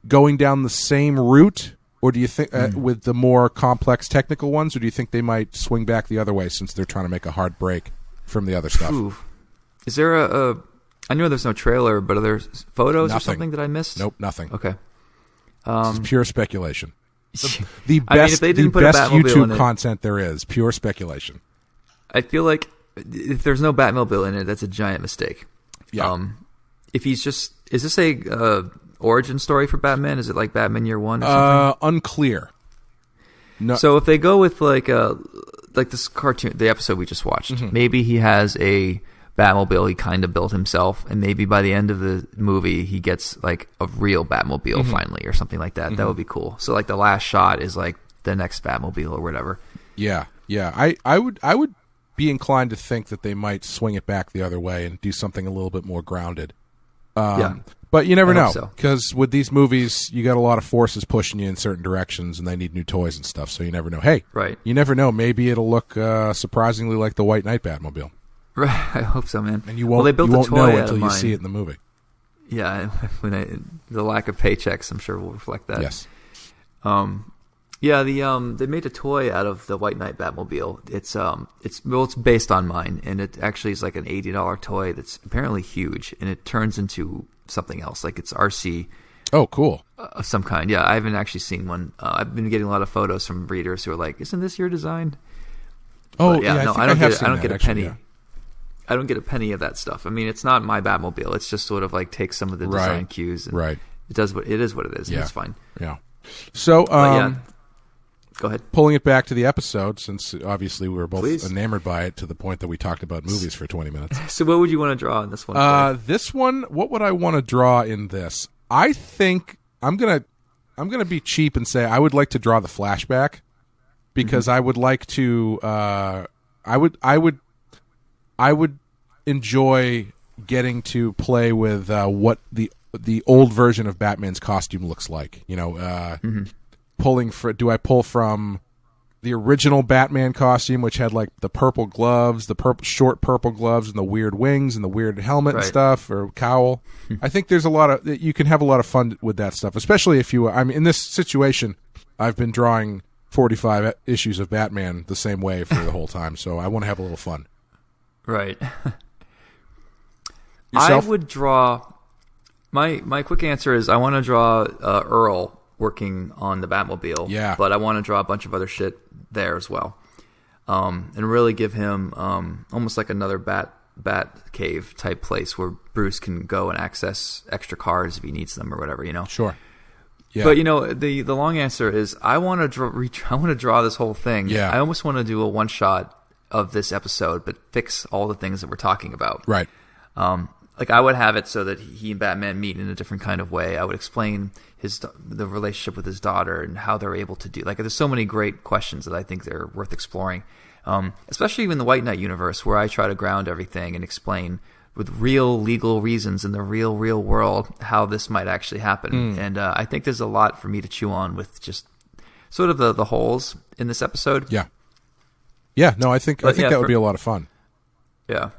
A: going down the same route, or do you think with the more complex technical ones, or do you think they might swing back the other way since they're trying to make a hard break from the other stuff?
B: Ooh. Is there I know there's no trailer, but are there photos or something that I missed?
A: Nope, nothing.
B: Okay.
A: This is pure speculation. The best YouTube content there is, pure speculation.
B: I feel like if there's no Batmobile in it, that's a giant mistake.
A: Yeah.
B: If he's is this a origin story for Batman? Is it like Batman Year One or something?
A: Unclear. No.
B: So if they go with like this cartoon, the episode we just watched, maybe he has a Batmobile he kind of built himself, and maybe by the end of the movie he gets like a real Batmobile finally, or something like that. That would be cool. So like the last shot is like the next Batmobile or whatever.
A: Yeah. I would be inclined to think that they might swing it back the other way and do something a little bit more grounded. But you never know, because with these movies you got a lot of forces pushing you in certain directions, and they need new toys and stuff. So you never know. Hey, you never know. Maybe it'll look surprisingly like the White Knight Batmobile.
B: Right, I hope so, man.
A: And you won't know until you see it in the movie.
B: Yeah, the lack of paychecks, I'm sure, will reflect that.
A: Yes.
B: They made a toy out of the White Knight Batmobile. It's based on mine, and it actually is like an $80 toy that's apparently huge, and it turns into something else, like it's RC.
A: Oh, cool.
B: Of some kind. Yeah, I haven't actually seen one. I've been getting a lot of photos from readers who are like, "Isn't this your design?"
A: Oh,
B: but
A: yeah.
B: I don't get a penny.
A: Yeah.
B: I don't get a penny of that stuff. I mean, it's not my Batmobile. It's just sort of like takes some of the design cues. And it is what it is. And it's fine.
A: Yeah. So,
B: go ahead.
A: Pulling it back to the episode, since obviously we were both enamored by it to the point that we talked about movies for 20 minutes.
B: So, what would you want to draw in this one?
A: This one, what would I want to draw in this? I think I'm gonna be cheap and say I would like to draw the flashback, because I would like to. I would enjoy getting to play with what the old version of Batman's costume looks like. Do I pull from the original Batman costume, which had like the purple gloves, short purple gloves, and the weird wings and the weird helmet and stuff, or cowl? I think there's you can have a lot of fun with that stuff, especially if you. I mean, in this situation, I've been drawing 45 issues of Batman the same way for the whole time, so I want to have a little fun.
B: Right.
A: Yourself?
B: I would draw. My quick answer is I want to draw Earl working on the Batmobile.
A: Yeah.
B: But I want to draw a bunch of other shit there as well, and really give him almost like another Bat cave type place where Bruce can go and access extra cars if he needs them or whatever.
A: Sure. Yeah.
B: But the long answer is I want to draw this whole thing.
A: Yeah.
B: I almost want to do a one shot of this episode, but fix all the things that we're talking about.
A: Right.
B: Like I would have it so that he and Batman meet in a different kind of way. I would explain the relationship with his daughter and how they're able to do. Like, there's so many great questions that I think they're worth exploring, especially in the White Knight universe, where I try to ground everything and explain with real legal reasons in the real world how this might actually happen. And I think there's a lot for me to chew on with just sort of the holes in this episode.
A: Yeah. Yeah, no, I think that would be a lot of fun.
B: Yeah.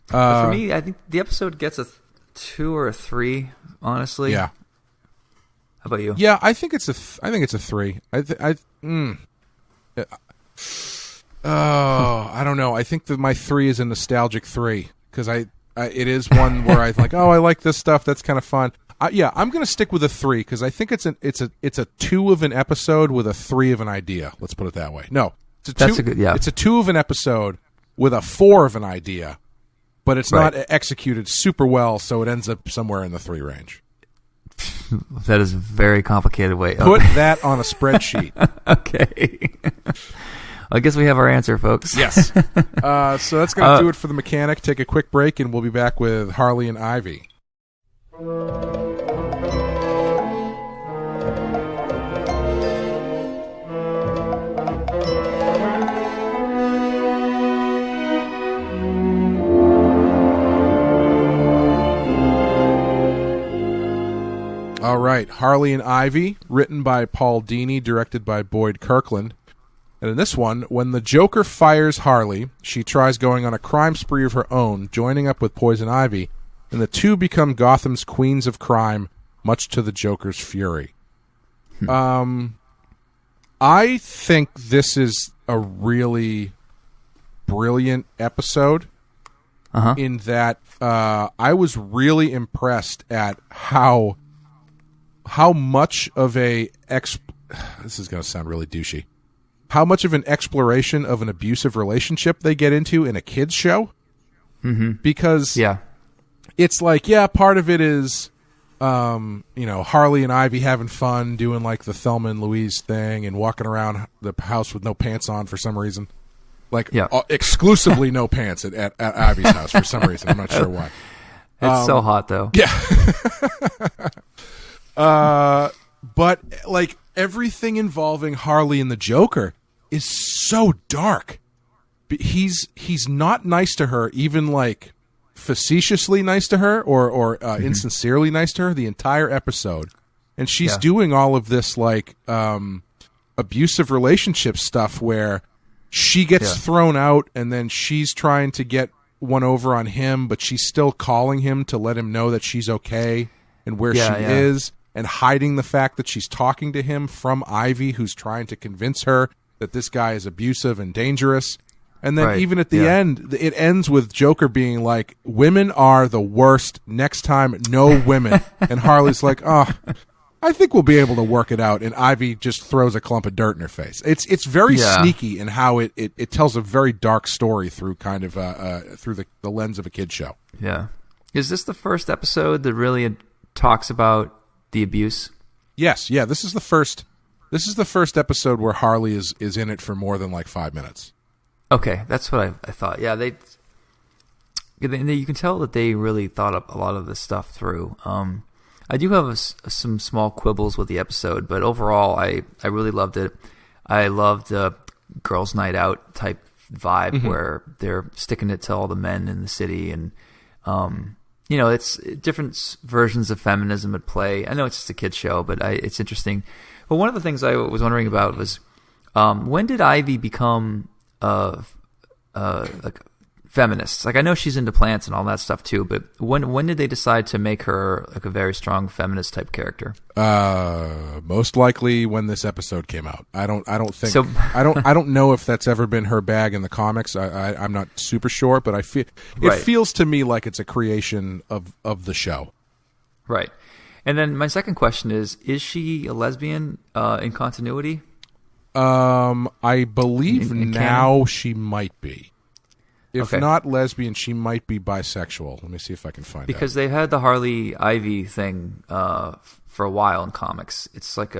B: But for me, I think the episode gets a 2 or a 3, honestly.
A: Yeah.
B: How about you?
A: Yeah, I think it's a 3. I don't know. I think that my 3 is a nostalgic 3 because it is one where I like, I like this stuff. That's kind of fun. I'm going to stick with a 3 because I think it's a 2 of an episode with a 3 of an idea. Let's put it that way. No, it's a 2. It's a 2 of an episode with a 4 of an idea, but it's not executed super well, so it ends up somewhere in the 3 range.
B: That is a very complicated way.
A: Put that on a spreadsheet.
B: Okay. I guess we have our answer, folks.
A: Yes. So that's going to do it for the mechanic. Take a quick break, and we'll be back with Harley and Ivy. All right, Harley and Ivy, written by Paul Dini, directed by Boyd Kirkland. And in this one, when the Joker fires Harley, she tries going on a crime spree of her own, joining up with Poison Ivy, and the two become Gotham's queens of crime, much to the Joker's fury. I think this is a really brilliant episode in that I was really impressed at how much of this is going to sound really douchey, how much of an exploration of an abusive relationship they get into in a kid's show. Because it's like, part of it is, Harley and Ivy having fun doing like the Thelma and Louise thing and walking around the house with no pants on for some reason. Like exclusively no pants at Ivy's house for some reason. I'm not sure why.
B: It's so hot though.
A: Yeah. But like everything involving Harley and the Joker is so dark. He's not nice to her, even like facetiously nice to her or insincerely nice to her the entire episode. And she's doing all of this like abusive relationship stuff where she gets thrown out and then she's trying to get one over on him, but she's still calling him to let him know that she's okay and where she is, and hiding the fact that she's talking to him from Ivy, who's trying to convince her that this guy is abusive and dangerous. And then even at the end, it ends with Joker being like, women are the worst. Next time, no women. And Harley's like, I think we'll be able to work it out. And Ivy just throws a clump of dirt in her face. It's very sneaky in how it tells a very dark story through kind of through the lens of a kid's show.
B: Yeah. Is this the first episode that really talks about the abuse?
A: Yes. Yeah. This is the first episode where Harley is in it for more than like 5 minutes.
B: Okay, that's what I thought. Yeah, you can tell that they really thought up a lot of this stuff through. I do have some small quibbles with the episode, but overall, I really loved it. I loved the girls' night out type vibe where they're sticking it to all the men in the city, and it's different versions of feminism at play. I know it's just a kid's show, but it's interesting. But one of the things I was wondering about was when did Ivy become like feminists? Like, I know she's into plants and all that stuff too, but when did they decide to make her like a very strong feminist type character?
A: Most likely when this episode came out. I don't think so. I don't know if that's ever been her bag in the comics. I'm not super sure, but it feels to me like it's a creation of the show.
B: Right. And then my second question is she a lesbian in continuity?
A: I believe now she might be. If not lesbian, she might be bisexual. Let me see if I can find out.
B: Because they had the Harley Ivy thing for a while in comics. It's like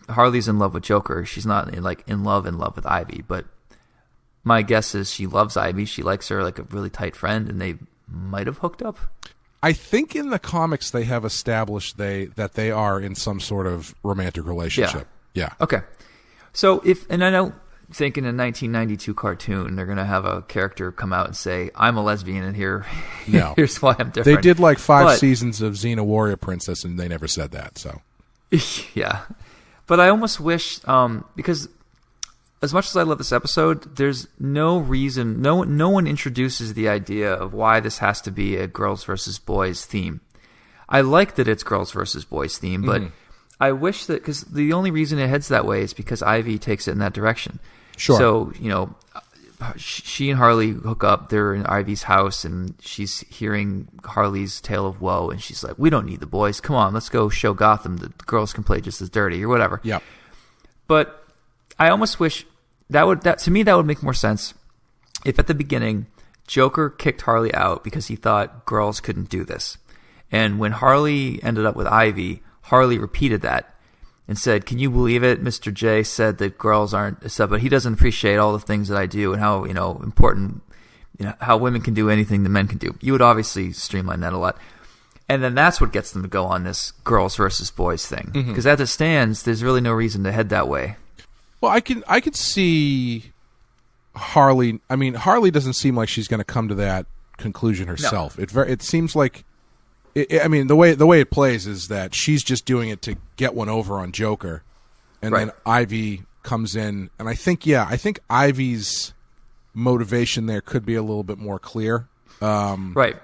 B: Harley's in love with Joker. She's not in love with Ivy. But my guess is she loves Ivy. She likes her like a really tight friend, and they might have hooked up.
A: I think in the comics they have established that they are in some sort of romantic relationship. Yeah.
B: Okay. So I don't think in a 1992 cartoon they're going to have a character come out and say, I'm a lesbian and here's why I'm different.
A: They did like 5 seasons of Xena Warrior Princess and they never said that. So.
B: Yeah. But I almost wish, because as much as I love this episode, there's no reason, no one introduces the idea of why this has to be a girls versus boys theme. I like that it's girls versus boys theme, but I wish that, because the only reason it heads that way is because Ivy takes it in that direction.
A: Sure.
B: So, she and Harley hook up. They're in Ivy's house, and she's hearing Harley's tale of woe, and she's like, we don't need the boys. Come on, let's go show Gotham that the girls can play just as dirty or whatever.
A: Yep.
B: But I almost wish that to me that would make more sense if at the beginning Joker kicked Harley out because he thought girls couldn't do this. And when Harley ended up with Ivy, Harley repeated that and said, can you believe it? Mr. J said that girls aren't stuff, but he doesn't appreciate all the things that I do and how, important, how women can do anything that men can do. You would obviously streamline that a lot. And then that's what gets them to go on this girls versus boys thing. Because as it stands, there's really no reason to head that way.
A: Well, I could see Harley. I mean, Harley doesn't seem like she's going to come to that conclusion herself. No. It seems like, the way it plays is that she's just doing it to get one over on Joker, and then Ivy comes in, and I think Ivy's motivation there could be a little bit more clear.
B: Right.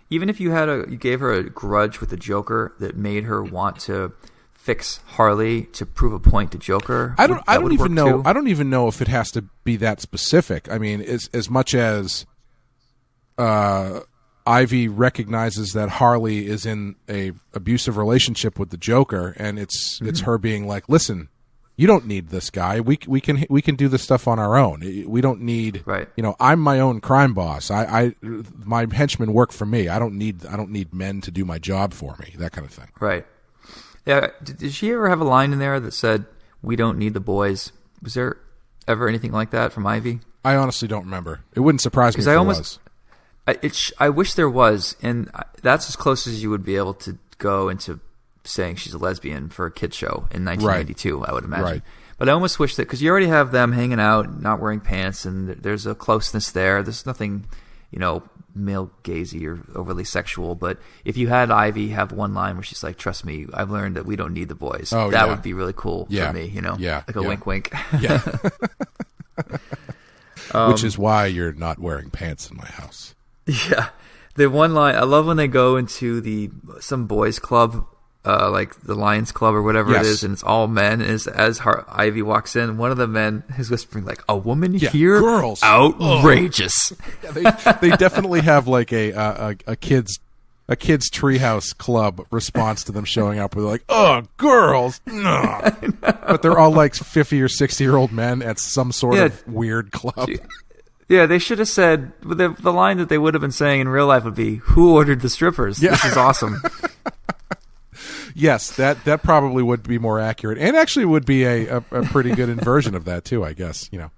B: Even if you gave her a grudge with the Joker that made her want to fix Harley to prove a point to Joker. I don't even know if it has to be that specific. I mean, as much as Ivy recognizes that Harley is in a abusive relationship with the Joker, and it's her being like, listen, you don't need this guy. We can do this stuff on our own. We don't need I'm my own crime boss. My henchmen work for me. I don't need men to do my job for me. That kind of thing. Right. Yeah. Did she ever have a line in there that said, "We don't need the boys"? Was there ever anything like that from Ivy?
A: I honestly don't remember. It wouldn't surprise me if there was.
B: I wish there was, and that's as close as you would be able to go into saying she's a lesbian for a kid's show in 1992, I would imagine. Right. But I almost wish that, because you already have them hanging out, not wearing pants, and there's a closeness there. There's nothing, male gazy or overly sexual. But if you had Ivy have one line where she's like, trust me, I've learned that we don't need the boys. That would be really cool for me, like a wink wink. Yeah.
A: Which is why you're not wearing pants in my house.
B: Yeah. The one line, I love when they go into some boys club, like the Lions Club or whatever it is, and it's all men. As Ivy walks in, one of the men is whispering like, "A woman here,
A: girls,
B: outrageous."
A: They definitely have like a kids treehouse club response to them showing up. Where they're like, "Oh, girls," no. But they're all like 50 or 60-year-old men at some sort of weird club.
B: Yeah, they should have said the line that they would have been saying in real life would be, "Who ordered the strippers?" Yeah. This is awesome.
A: Yes, that probably would be more accurate, and actually would be a pretty good inversion of that too. I guess you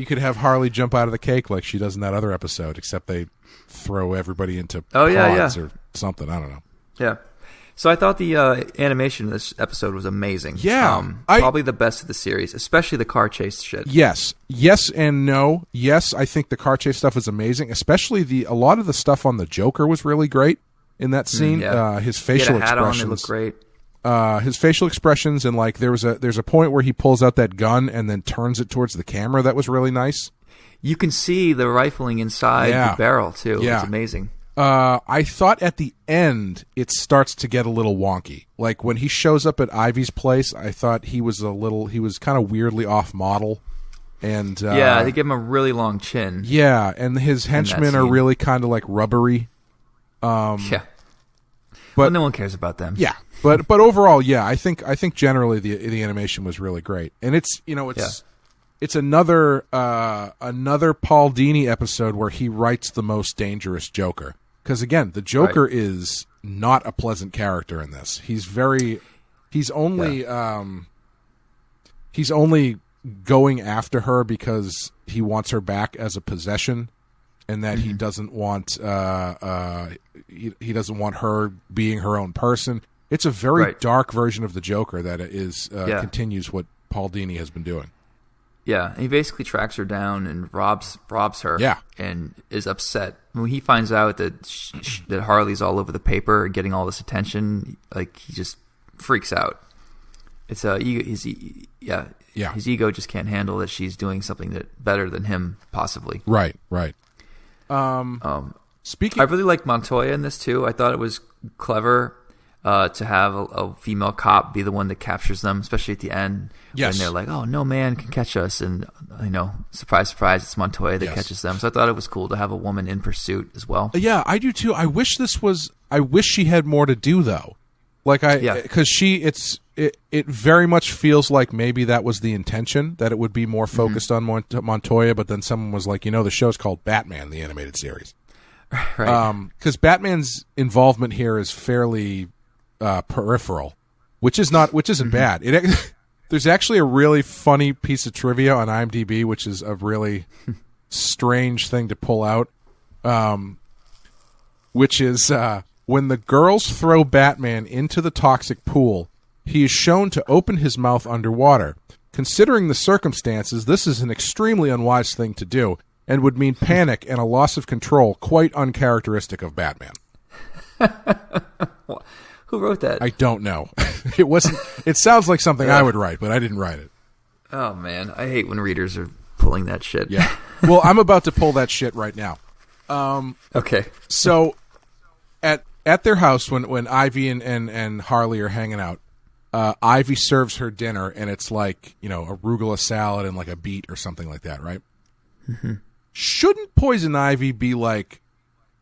A: could have Harley jump out of the cake like she does in that other episode, except they throw everybody into pods or something. I don't know.
B: Yeah. So I thought the animation of this episode was amazing.
A: Yeah.
B: Probably the best of the series, especially the car chase shit.
A: Yes. Yes and no. Yes, I think the car chase stuff is amazing, especially a lot of the stuff on the Joker was really great in that scene. His facial expressions.
B: Looked great.
A: His facial expressions, and like there's a point where he pulls out that gun and then turns it towards the camera. That was really nice.
B: You can see the rifling inside the barrel too. Yeah. It's amazing.
A: I thought at the end it starts to get a little wonky. Like when he shows up at Ivy's place, I thought he was kind of weirdly off model. And
B: they give him a really long chin.
A: Yeah, and his henchmen are really kind of like rubbery.
B: But no one cares about them.
A: Yeah, but overall, I think generally the animation was really great, and it's another Paul Dini episode where he writes the most dangerous Joker. Because again, the Joker is not a pleasant character in this. He's only going after her because he wants her back as a possession, and that he doesn't want he doesn't want her being her own person. It's a very dark version of the Joker that continues what Paul Dini has been doing.
B: Yeah, he basically tracks her down and robs her.
A: Yeah,
B: and is upset when he finds out that that Harley's all over the paper, getting all this attention. Like he just freaks out, It's ego. His ego just can't handle that she's doing something that better than him, possibly.
A: Right. Speaking,
B: I really like Montoya in this too. I thought it was clever to have a female cop be the one that captures them, especially at the end when they're like, "Oh, no man can catch us," and surprise, surprise, it's Montoya that catches them. So I thought it was cool to have a woman in pursuit as well.
A: Yeah, I do too. I wish she had more to do though. Because it very much feels like maybe that was the intention, that it would be more focused on Montoya, but then someone was like, the show's called Batman, the animated series.
B: Right.
A: Because Batman's involvement here is fairly peripheral, which isn't bad. There's actually a really funny piece of trivia on IMDb, which is a really strange thing to pull out, which is... when the girls throw Batman into the toxic pool, he is shown to open his mouth underwater. Considering the circumstances, this is an extremely unwise thing to do and would mean panic and a loss of control quite uncharacteristic of Batman.
B: Who wrote that?
A: I don't know. It sounds like something I would write, but I didn't write it.
B: Oh, man. I hate when readers are pulling that shit.
A: Yeah. Well, I'm about to pull that shit right now.
B: Okay.
A: So... At their house, when Ivy and Harley are hanging out, Ivy serves her dinner, and it's like, arugula salad and like a beet or something like that, right?
B: Mm-hmm.
A: Shouldn't Poison Ivy be like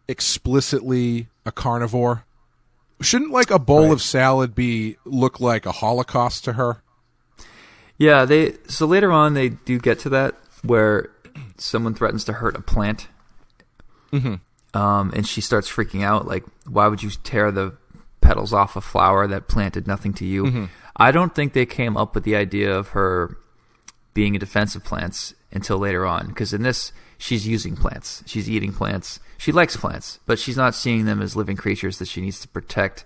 A: explicitly a carnivore? Shouldn't like a bowl of salad look like a Holocaust to her?
B: Yeah, so later on they do get to that where someone threatens to hurt a plant.
A: Mm-hmm.
B: And she starts freaking out, like, why would you tear the petals off a flower that planted nothing to you?
A: Mm-hmm.
B: I don't think they came up with the idea of her being a defense of plants until later on, because in this, she's using plants. She's eating plants. She likes plants, but she's not seeing them as living creatures that she needs to protect,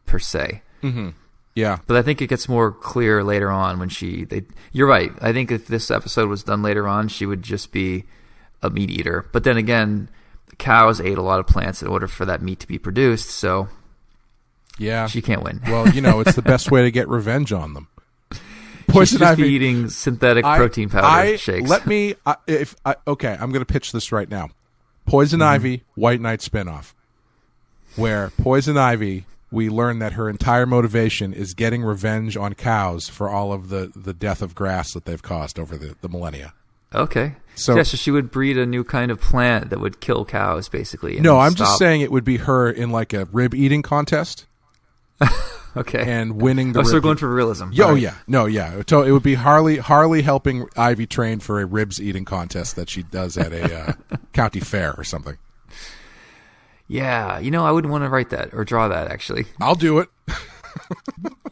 B: per se.
A: Mm-hmm. Yeah.
B: But I think it gets more clear later on when you're right. I think if this episode was done later on, she would just be a meat eater. But then again... cows ate a lot of plants in order for that meat to be produced, so she can't win.
A: Well, it's the best way to get revenge on them.
B: Poison Ivy be eating synthetic protein powder shakes.
A: Okay, I'm going to pitch this right now. Poison Ivy, White Knight spinoff, where Poison Ivy, we learn that her entire motivation is getting revenge on cows for all of the death of grass that they've caused over the millennia.
B: Okay. So she would breed a new kind of plant that would kill cows, basically.
A: No, I'm just saying it would be her in like a rib eating contest.
B: Okay.
A: And winning the rib.
B: So we're going for realism.
A: Oh, right. Yeah. No, yeah. So it would be Harley helping Ivy train for a ribs eating contest that she does at a county fair or something.
B: Yeah. I wouldn't want to write that or draw that, actually.
A: I'll do it.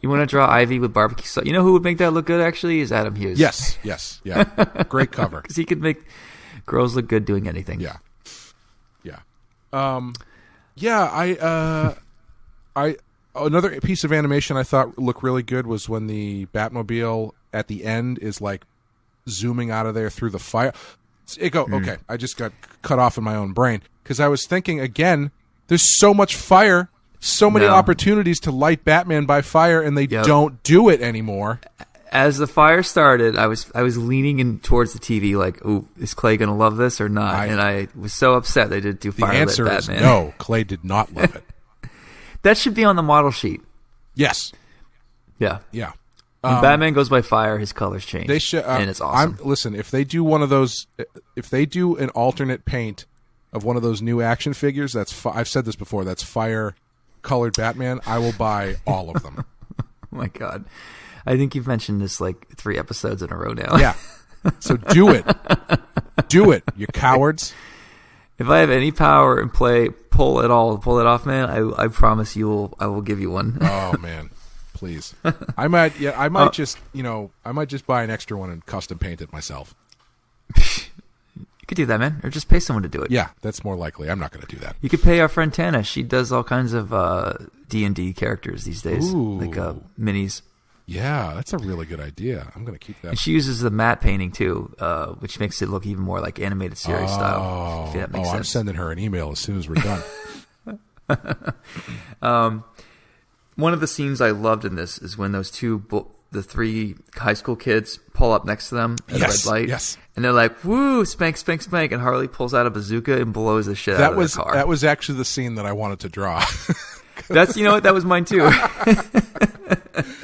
B: You want to draw Ivy with barbecue sauce? You know who would make that look good, actually, is Adam Hughes.
A: Yes. Yeah. Great cover.
B: Because he could make girls look good doing anything.
A: Yeah. Another piece of animation I thought looked really good was when the Batmobile at the end is like zooming out of there through the fire. Okay, I just got cut off in my own brain because I was thinking again, there's so much fire. So many opportunities to light Batman by fire, and they don't do it anymore.
B: As the fire started, I was leaning in towards the TV, like, "Ooh, is Clay gonna love this or not?" And I was so upset they didn't do firelit Batman. The answer is
A: no. Clay did not love it.
B: That should be on the model sheet.
A: Yes.
B: Yeah.
A: Yeah.
B: When Batman goes by fire, his colors change.
A: They should,
B: and it's awesome.
A: Listen, if they do one of those, if they do an alternate paint of one of those new action figures, I've said this before. That's fire. Colored Batman, I will buy all of them.
B: Oh my God. I think you've mentioned this like 3 episodes in a row now.
A: Yeah. So do it. Do it, you cowards.
B: If I have any power and pull it off, man, I promise I will give you one.
A: Oh man. Please. I might just buy an extra one and custom paint it myself.
B: You could do that, man, or just pay someone to do it.
A: Yeah, that's more likely. I'm not going to do that.
B: You could pay our friend Tana. She does all kinds of D&D characters these days, like minis.
A: Yeah, that's a really good idea. I'm going to keep that.
B: And she uses the matte painting too, which makes it look even more like animated series style. If that makes sense.
A: I'm sending her an email as soon as we're done.
B: One of the scenes I loved in this is when those two the three high school kids pull up next to them at a red light.
A: Yes.
B: And they're like, woo, spank, spank, spank. And Harley pulls out a bazooka and blows the shit out of the car.
A: That was actually the scene that I wanted to draw.
B: That's, you know what? That was mine too.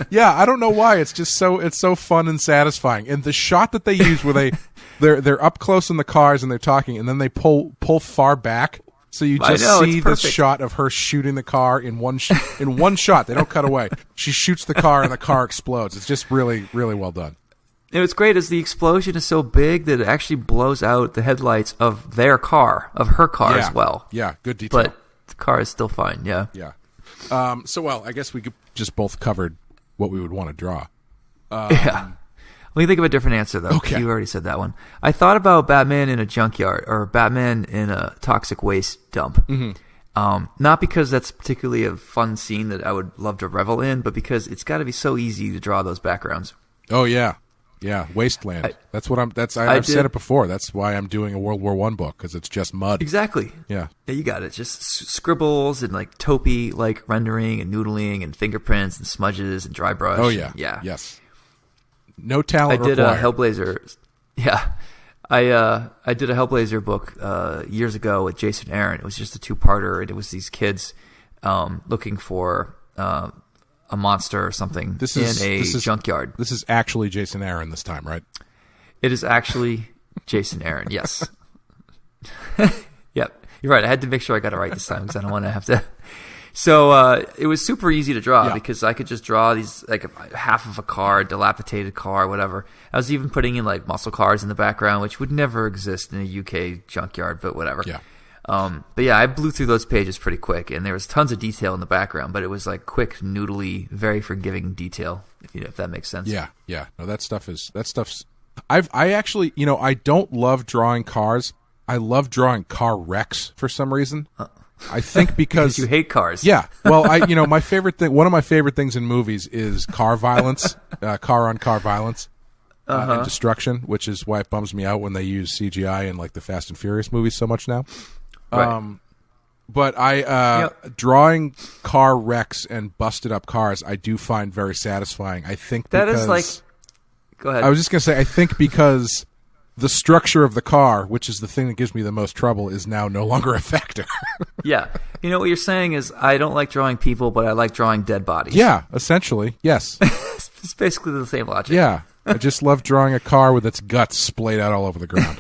A: Yeah, I don't know why. It's so fun and satisfying. And the shot that they use where they're up close in the cars and they're talking, and then they pull far back. So you just see this shot of her shooting the car in one shot. They don't cut away. She shoots the car and the car explodes. It's just really, really well done.
B: And what's great is the explosion is so big that it actually blows out the headlights of their car, of her car as well.
A: Yeah, good detail.
B: But the car is still fine, yeah.
A: Yeah. I guess we could just both covered what we would want to draw.
B: Yeah. Let me think of a different answer, though.
A: Okay.
B: You already said that one. I thought about Batman in a junkyard or Batman in a toxic waste dump. Mm-hmm. Not because that's particularly a fun scene that I would love to revel in, but because it's got to be so easy to draw those backgrounds.
A: Oh, yeah. Yeah, Wasteland. I've said it before. That's why I'm doing a World War I book, because it's just mud.
B: Exactly.
A: Yeah.
B: Yeah, you got it. Just scribbles and like taupey like rendering and noodling and fingerprints and smudges and dry brush.
A: Oh, yeah.
B: Yeah.
A: Yes. No talent
B: required.
A: I did
B: a Hellblazer. Yeah. I did a Hellblazer book years ago with Jason Aaron. It was just a two-parter, and it was these kids looking for a monster or something in a junkyard.
A: This is actually Jason Aaron this time, right?
B: It is actually Jason Aaron, yes. Yep. You're right. I had to make sure I got it right this time because I don't want to have to. So it was super easy to draw because I could just draw these, like half of a car, a dilapidated car, whatever. I was even putting in like muscle cars in the background, which would never exist in a UK junkyard, but whatever.
A: Yeah.
B: But yeah, I blew through those pages pretty quick, and there was tons of detail in the background, but it was like quick, noodly, very forgiving detail, if that makes sense.
A: Yeah, yeah. No, that stuff's. I actually, I don't love drawing cars. I love drawing car wrecks for some reason. I think because
B: you hate cars.
A: Yeah. Well, my favorite thing, one of my favorite things in movies is car violence, car on car violence. And destruction, which is why it bums me out when they use CGI in like the Fast and Furious movies so much now.
B: Right.
A: But drawing car wrecks and busted up cars, I do find very satisfying. I think
B: that is like. Go ahead.
A: I was just gonna say, I think because the structure of the car, which is the thing that gives me the most trouble, is now no longer a factor.
B: Yeah. What you're saying is I don't like drawing people, but I like drawing dead bodies.
A: Yeah, essentially, yes.
B: It's basically the same logic.
A: Yeah. I just love drawing a car with its guts splayed out all over the ground.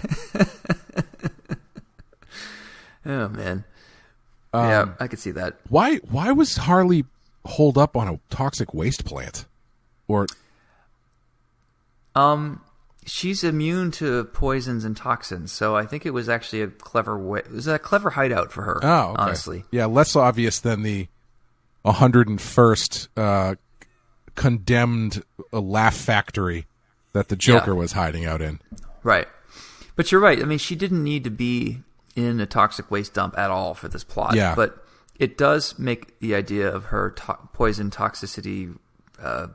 B: Oh, man. Yeah, I could see that.
A: Why was Harley holed up on a toxic waste plant? Or
B: she's immune to poisons and toxins, so I think it was actually a clever way. It was a clever hideout for her.
A: Oh, okay.
B: Honestly.
A: Yeah, less obvious than the 101st condemned laugh factory that the Joker was hiding out in.
B: Right. But you're right. I mean, she didn't need to be in a toxic waste dump at all for this plot.
A: Yeah.
B: But it does make the idea of her poison toxicity, I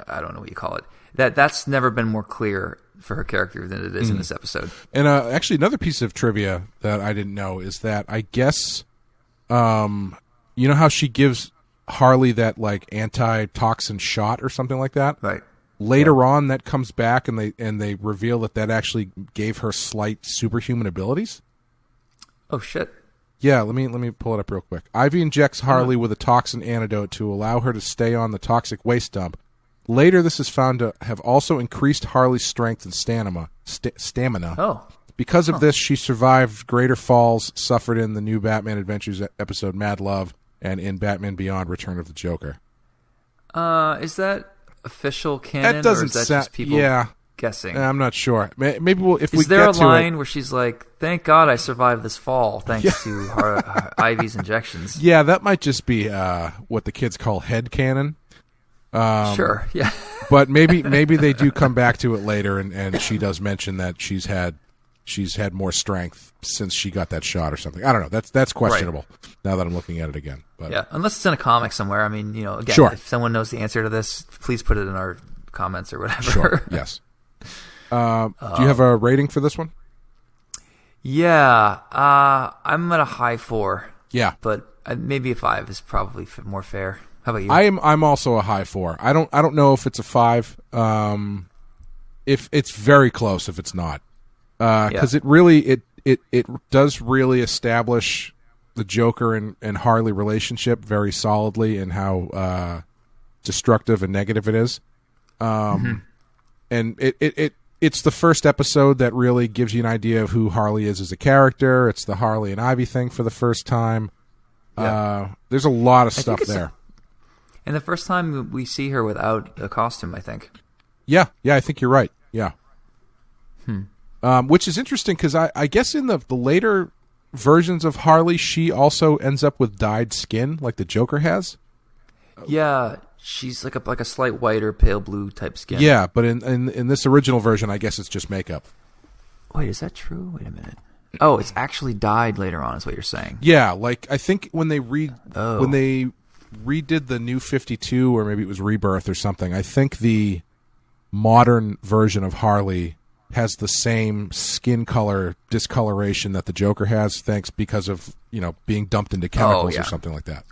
B: don't know what you call it, that's never been more clear for her character than it is in this episode.
A: And actually, another piece of trivia that I didn't know is that I guess, you know how she gives Harley that like anti-toxin shot or something like that?
B: Right.
A: Later on, that comes back and they reveal that actually gave her slight superhuman abilities.
B: Oh shit!
A: Yeah, let me pull it up real quick. Ivy injects Harley with a toxin antidote to allow her to stay on the toxic waste dump. Later, this is found to have also increased Harley's strength and stamina.
B: Oh.
A: Because of this, she survived greater falls suffered in the new Batman Adventures episode Mad Love and in Batman Beyond: Return of the Joker.
B: Is that official canon?
A: That doesn't
B: or is that just people guessing?
A: I'm not sure. Maybe if we get to it.
B: Is there a line where she's like, "Thank God I survived this fall thanks to Ivy's injections"?
A: Yeah, that might just be what the kids call head canon.
B: Sure, yeah.
A: But maybe they do come back to it later, and she does mention that she's had more strength since she got that shot or something. I don't know. That's questionable now that I'm looking at it again. But
B: yeah, unless it's in a comic somewhere. I mean, again, if someone knows the answer to this, please put it in our comments or whatever.
A: Sure. Yes. Do you have a rating for this one?
B: Yeah, I'm at a high 4.
A: Yeah,
B: but maybe a 5 is probably more fair. How about you?
A: I'm also a high 4. I don't know if it's a 5. If it's very close, if it's not, because it really it does really establish the Joker and Harley relationship very solidly, and how destructive and negative it is. And it's the first episode that really gives you an idea of who Harley is as a character. It's the Harley and Ivy thing for the first time. There's a lot of stuff there.
B: And the first time we see her without a costume, I think.
A: Yeah, I think you're right. Yeah. Which is interesting because I guess in the later versions of Harley, she also ends up with dyed skin like the Joker has.
B: Yeah, she's like a slight white or pale blue type skin.
A: Yeah, but in this original version, I guess it's just makeup.
B: Wait, is that true? Wait a minute. Oh, it's actually dyed later on, is what you're saying.
A: Yeah, like I think when they redid the New 52, or maybe it was Rebirth or something, I think the modern version of Harley has the same skin color discoloration that the Joker has, because of being dumped into chemicals or something like that.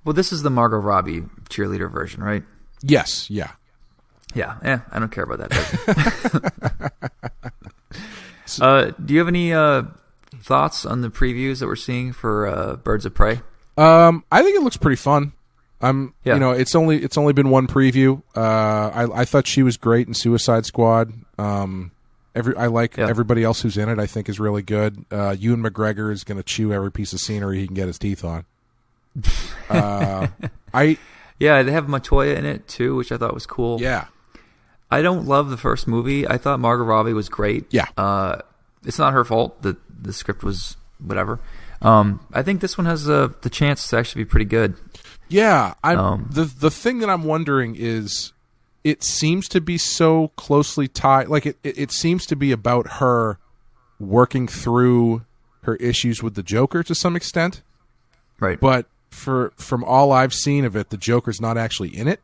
B: Well, this is the Margot Robbie cheerleader version, right?
A: Yes, yeah.
B: Yeah, I don't care about that version. Do you have any thoughts on the previews that we're seeing for Birds of Prey?
A: I think it looks pretty fun. It's only been one preview. I thought she was great in Suicide Squad. Everybody else who's in it. I think is really good. Ewan McGregor is going to chew every piece of scenery he can get his teeth on. They have Montoya in it too, which I thought was cool.
B: Yeah, I don't love the first movie. I thought Margot Robbie was great.
A: Yeah,
B: it's not her fault that the script was whatever. I think this one has the chance to actually be pretty good.
A: Yeah, the thing that I'm wondering is, it seems to be so closely tied. Like it seems to be about her working through her issues with the Joker to some extent,
B: right?
A: But from all I've seen of it, the Joker's not actually in it.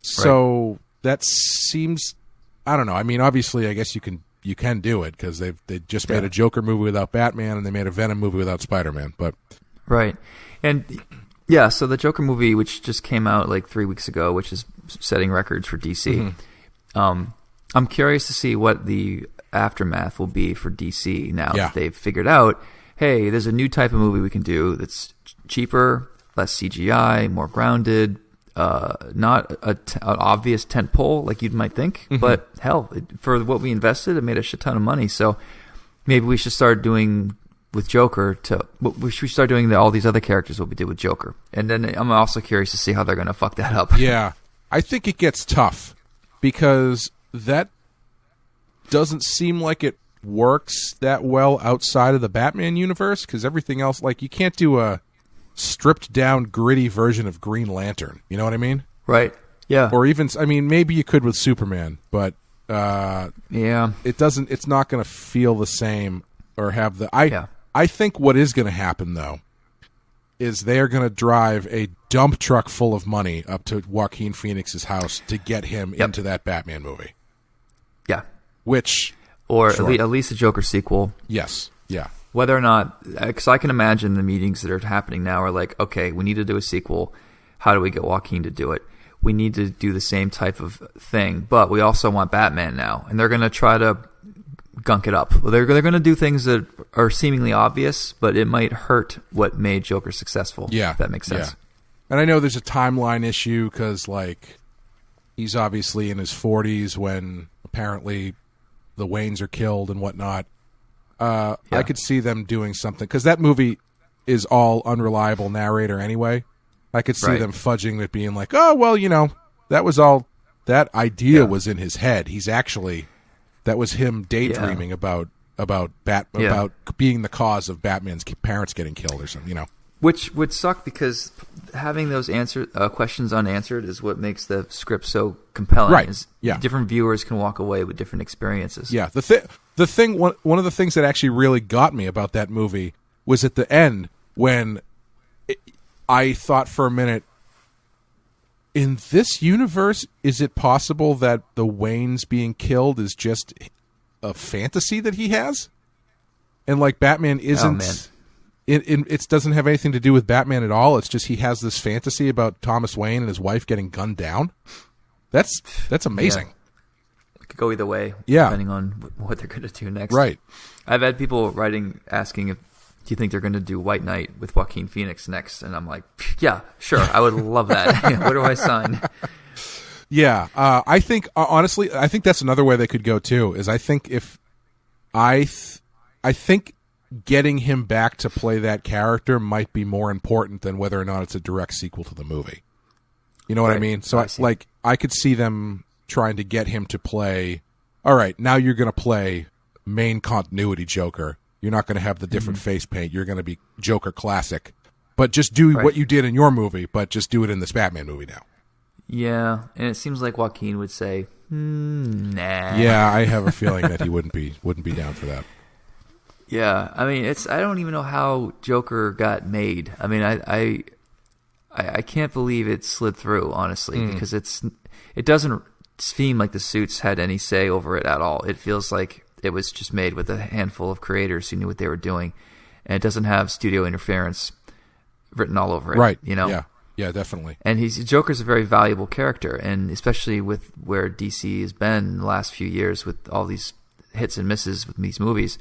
A: So that seems, I don't know. I mean, obviously, I guess you can do it because they just made a Joker movie without Batman, and they made a Venom movie without Spider-Man. But
B: right, and yeah, so the Joker movie, which just came out like 3 weeks ago, which is setting records for DC. Mm-hmm. I'm curious to see what the aftermath will be for DC now that they've figured out, hey, there's a new type of movie we can do that's cheaper, less CGI, more grounded, not an obvious tentpole like you might think, but hell, for what we invested, it made a shit ton of money. So maybe we should start doing with Joker we should start doing all these other characters what we did with Joker. And then I'm also curious to see how they're going to fuck that up.
A: Yeah, I think it gets tough because that doesn't seem like it works that well outside of the Batman universe, because everything else, like, you can't do a stripped down gritty version of Green Lantern, you know what I mean?
B: Right. Yeah.
A: Or even, I mean, maybe you could with Superman, but it's not going to feel the same or have the I think what is going to happen though is they're going to drive a dump truck full of money up to Joaquin Phoenix's house to get him into that Batman movie.
B: Yeah.
A: Or
B: at least a Joker sequel.
A: Yes. Yeah.
B: Whether or not, because I can imagine the meetings that are happening now are like, okay, we need to do a sequel. How do we get Joaquin to do it? We need to do the same type of thing, but we also want Batman now. And they're going to try to gunk it up. They're going to do things that are seemingly obvious, but it might hurt what made Joker successful.
A: Yeah.
B: If that makes sense.
A: Yeah. And I know there's a timeline issue because, like, he's obviously in his 40s when apparently the Waynes are killed and whatnot. I could see them doing something because that movie is all unreliable narrator anyway. I could see them fudging it, being like, "Oh well, that was all. That idea was in his head. He's actually that was him daydreaming about being the cause of Batman's parents getting killed or something."
B: Which would suck because having those questions unanswered is what makes the script so compelling.
A: Right. Yeah.
B: Different viewers can walk away with different experiences.
A: Yeah. One of the things that actually really got me about that movie was at the end when I thought for a minute, in this universe, is it possible that the Waynes being killed is just a fantasy that he has? And like Batman isn't it doesn't have anything to do with Batman at all. It's just he has this fantasy about Thomas Wayne and his wife getting gunned down. That's amazing.
B: Yeah. It could go either way, depending on what they're going to do next.
A: Right.
B: I've had people asking if, do you think they're going to do White Knight with Joaquin Phoenix next? And I'm like, yeah, sure. I would love that. Where do I sign?
A: Yeah. I think, honestly, I think that's another way they could go, too, is I think if I think getting him back to play that character might be more important than whether or not it's a direct sequel to the movie. You know what I mean? So, I could see them trying to get him to play, all right, now you're going to play main continuity Joker. You're not going to have the different face paint. You're going to be Joker classic. But just do what you did in your movie, but just do it in this Batman movie now.
B: Yeah, and it seems like Joaquin would say, nah.
A: Yeah, I have a feeling that he wouldn't be down for that.
B: Yeah, I mean, I don't even know how Joker got made. I mean, I can't believe it slid through, honestly, because it doesn't seem like the suits had any say over it at all. It feels like it was just made with a handful of creators who knew what they were doing, and it doesn't have studio interference written all over it.
A: Right.
B: You know?
A: Yeah, definitely.
B: And Joker's a very valuable character, and especially with where DC has been in the last few years with all these hits and misses with these movies.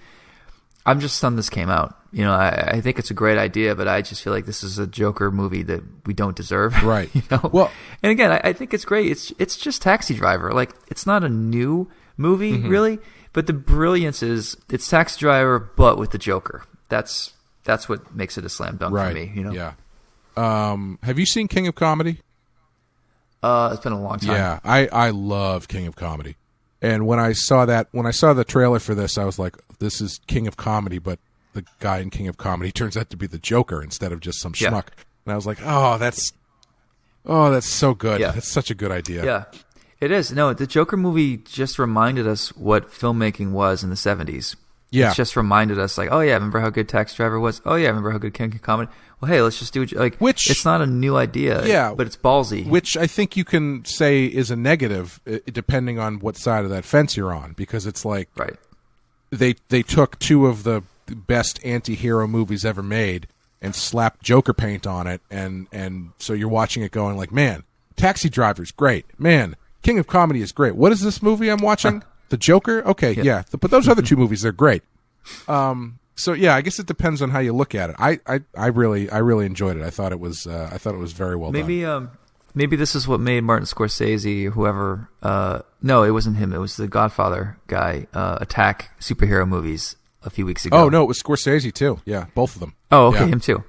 B: I'm just stunned this came out. You know, I think it's a great idea, but I just feel like this is a Joker movie that we don't deserve.
A: Right.
B: You know? Well, and again, I think it's great. It's just Taxi Driver. Like, it's not a new movie, really, but the brilliance is it's Taxi Driver, but with the Joker. That's what makes it a slam dunk for me. You know?
A: Yeah. Have you seen King of Comedy?
B: It's been a long time.
A: Yeah, I love King of Comedy. And when I saw the trailer for this, I was like, this is King of Comedy, but the guy in King of Comedy turns out to be the Joker instead of just some schmuck. And I was like, oh, that's so good. Yeah. That's such a good idea.
B: Yeah, it is. No, the Joker movie just reminded us what filmmaking was in the 70s.
A: Yeah.
B: It just reminded us, like, oh, yeah, remember how good Taxi Driver was? Oh, yeah, remember how good King of Comedy? Well, hey, let's just do it. Like, it's not a new idea, but it's ballsy.
A: Which I think you can say is a negative, depending on what side of that fence you're on, because it's like they took two of the best anti-hero movies ever made and slapped Joker paint on it, and so you're watching it going like, man, Taxi Driver's great. Man, King of Comedy is great. What is this movie I'm watching? The Joker? Okay, yeah. But those other two movies, they're great. So yeah, I guess it depends on how you look at it. I really enjoyed it. I thought it was very well done.
B: Maybe this is what made Martin Scorsese or whoever. No, it wasn't him. It was the Godfather guy. Attack superhero movies a few weeks ago.
A: Oh no, it was Scorsese too. Yeah, both of them.
B: Oh, okay, him too.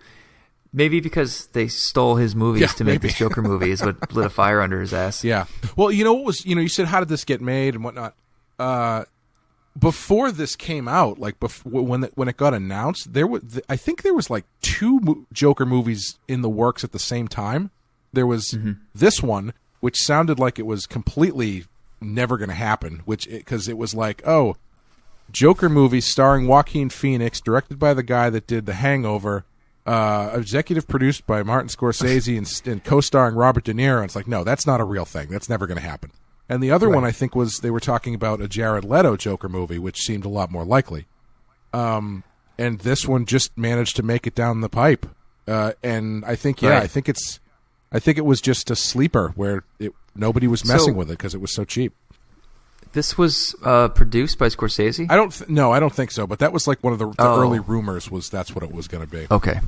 B: Maybe because they stole his movies to make this Joker movie is what lit a fire under his ass.
A: Yeah. Well, you know what was? You said how did this get made and whatnot. Before this came out, like when it got announced, I think there was like two Joker movies in the works at the same time. There was this one, which sounded like it was completely never going to happen, because it was like, oh, Joker movie starring Joaquin Phoenix, directed by the guy that did The Hangover, executive produced by Martin Scorsese and co-starring Robert De Niro. And it's like, no, that's not a real thing. That's never going to happen. And the other one, I think, was they were talking about a Jared Leto Joker movie, which seemed a lot more likely. And this one just managed to make it down the pipe. And I think, I think it was just a sleeper where nobody was messing with it because it was so cheap.
B: This was produced by Scorsese?
A: I don't think so. But that was like one of the early rumors was that's what it was going to be.
B: Okay.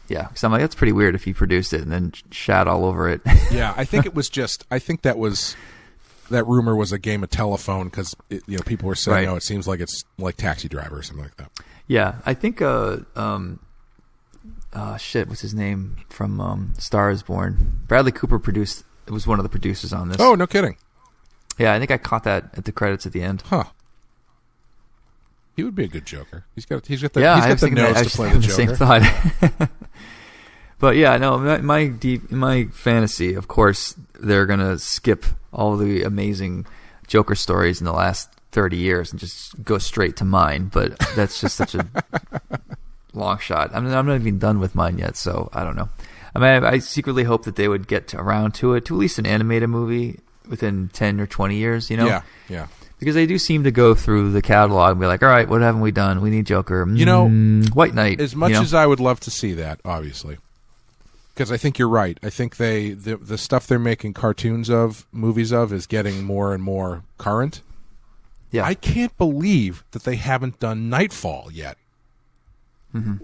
B: Yeah, because I'm like, that's pretty weird if he produced it and then shat all over it.
A: Yeah, I think it was that rumor was a game of telephone because people were saying, it seems like it's like Taxi Driver or something like that. Yeah,
B: I think what's his name from Star is Born? Bradley Cooper was one of the producers on this.
A: Oh, no kidding.
B: Yeah, I think I caught that at the credits at the end.
A: Huh. He would be a good Joker. He's got the nose to play the Joker.
B: Same thought. But yeah, no, my fantasy, of course, they're gonna skip all the amazing Joker stories in the last 30 years and just go straight to mine. But that's just such a long shot. I'm not even done with mine yet, so I don't know. I mean, I secretly hope that they would get around to at least an animated movie within 10 or 20 years.
A: Yeah.
B: Because they do seem to go through the catalog and be like, all right, what haven't we done? We need Joker. White Knight.
A: As much as I would love to see that, obviously, because I think you're right. I think the stuff they're making cartoons of, movies of, is getting more and more current.
B: Yeah.
A: I can't believe that they haven't done Nightfall yet.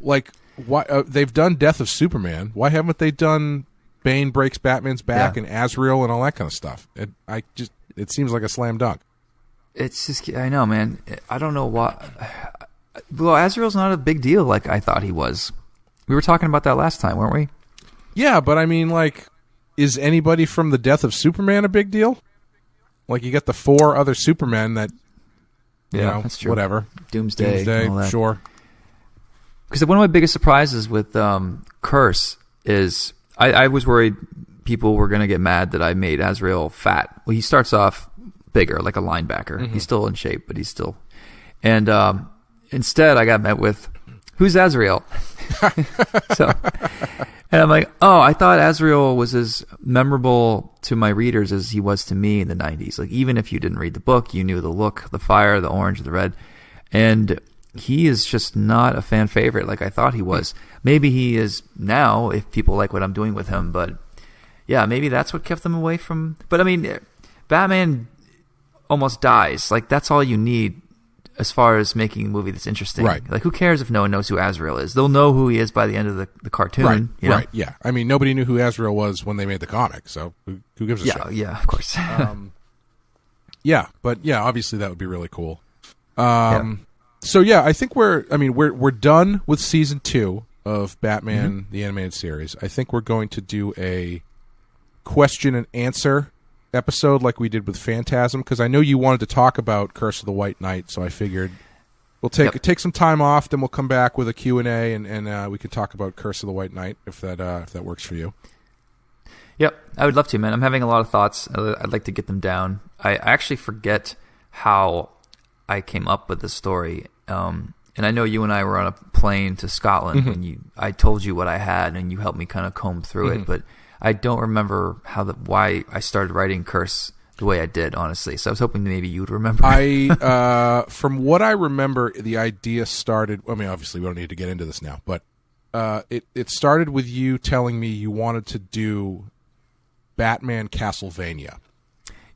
A: Like, why they've done Death of Superman. Why haven't they done Bane Breaks Batman's Back and Azrael and all that kind of stuff? It seems like a slam dunk.
B: It's just, I know, man. I don't know why. Well, Azrael's not a big deal like I thought he was. We were talking about that last time, weren't we?
A: Yeah, but I mean, like, is anybody from the Death of Superman a big deal? Like, you got the 4 other Supermen that,
B: that's true.
A: Whatever.
B: Doomsday, all that.
A: Sure.
B: Because one of my biggest surprises with Curse is I was worried people were going to get mad that I made Azrael fat. Well, he starts off bigger, like a linebacker. He's still in shape, but he's still... And instead, I got met with, who's Azrael? And I'm like, oh, I thought Azrael was as memorable to my readers as he was to me in the 90s. Like, even if you didn't read the book, you knew the look, the fire, the orange, the red. And he is just not a fan favorite like I thought he was. Maybe he is now if people like what I'm doing with him. But, yeah, maybe that's what kept them away from... But, I mean, Batman almost dies. Like, that's all you need as far as making a movie that's interesting.
A: Right.
B: Like, who cares if no one knows who Azrael is? They'll know who he is by the end of the cartoon.
A: Right,
B: you know?
A: Right, yeah. I mean, nobody knew who Azrael was when they made the comic, so who gives a shit?
B: Yeah, of course.
A: Yeah, but yeah, obviously that would be really cool. So yeah, I think we're done with season 2 of Batman the Animated Series. I think we're going to do a question and answer episode like we did with Phantasm, because I know you wanted to talk about Curse of the White Knight, so I figured we'll take some time off, then we'll come back with a Q&A, and we can talk about Curse of the White Knight if that works for you.
B: Yep, I would love to, man. I'm having a lot of thoughts. I'd like to get them down. I actually forget how I came up with this story. And I know you and I were on a plane to Scotland when I told you what I had, and you helped me kind of comb through it, but I don't remember why I started writing Curse the way I did, honestly. So I was hoping maybe you would remember.
A: From what I remember, the idea started. I mean, obviously, we don't need to get into this now, but it started with you telling me you wanted to do Batman Castlevania.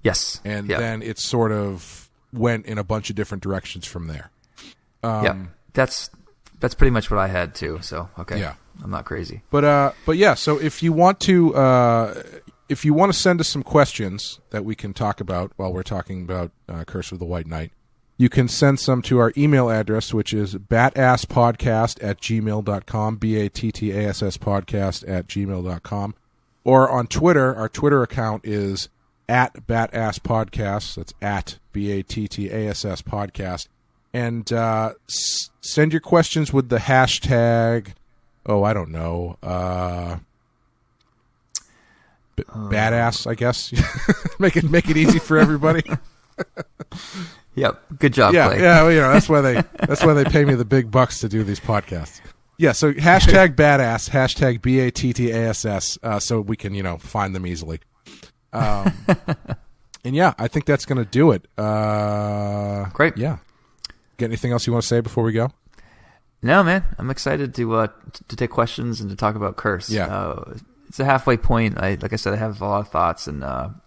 B: Yes,
A: and then it sort of went in a bunch of different directions from there.
B: That's pretty much what I had too. So okay, yeah. I'm not crazy,
A: but yeah. So if you want to send us some questions that we can talk about while we're talking about Curse of the White Knight, you can send some to our email address, which is battasspodcast@gmail.com, BATTASS@gmail.com, or on Twitter. Our Twitter account is @BATTASspodcast. That's @BATTASS podcast, and send your questions with the hashtag. Oh, I don't know. Badass, I guess. make it easy for everybody.
B: Yep. Good job, Clay.
A: Yeah. Well, that's why they pay me the big bucks to do these podcasts. Yeah. So hashtag badass, hashtag BATTASS, so we can find them easily. And yeah, I think that's going to do it.
B: Great.
A: Yeah. Got anything else you want to say before we go?
B: No, man. I'm excited to take questions and to talk about Curse.
A: Yeah.
B: It's a halfway point. Like I said, I have a lot of thoughts, and I'm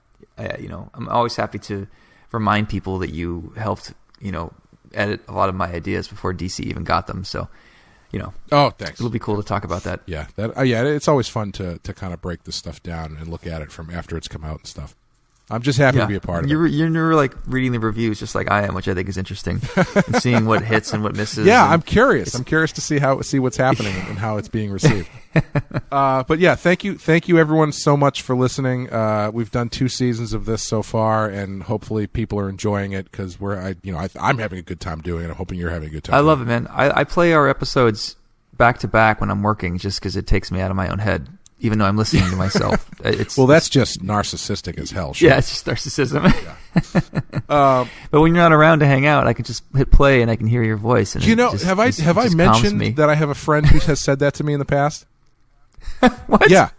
B: always happy to remind people that you helped, edit a lot of my ideas before DC even got them. So,
A: Oh, thanks.
B: It'll be cool to talk about that.
A: Yeah. It's always fun to kind of break this stuff down and look at it from after it's come out and stuff. I'm just happy to be a part of it.
B: You're like reading the reviews just like I am, which I think is interesting, and seeing what hits and what misses.
A: Yeah, I'm curious. I'm curious to see what's happening and how it's being received. But yeah, thank you everyone so much for listening. We've done 2 seasons of this so far, and hopefully people are enjoying it because I'm having a good time doing it. I'm hoping you're having a good time.
B: I love it, man. I play our episodes back to back when I'm working, just because it takes me out of my own head. Even though I'm listening to myself.
A: That's just narcissistic as hell. Sure.
B: Yeah, it's just narcissism. Yeah. But when you're not around to hang out, I can just hit play and I can hear your voice. And have I mentioned that I have a friend who has said that to me in the past? What?
A: Yeah.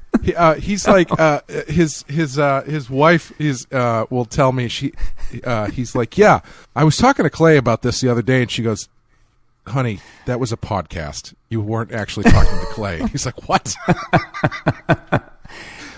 A: He's like his wife will tell me he's like, yeah, I was talking to Clay about this the other day, and she goes, honey, that was a podcast. You weren't actually talking to Clay. He's like, what?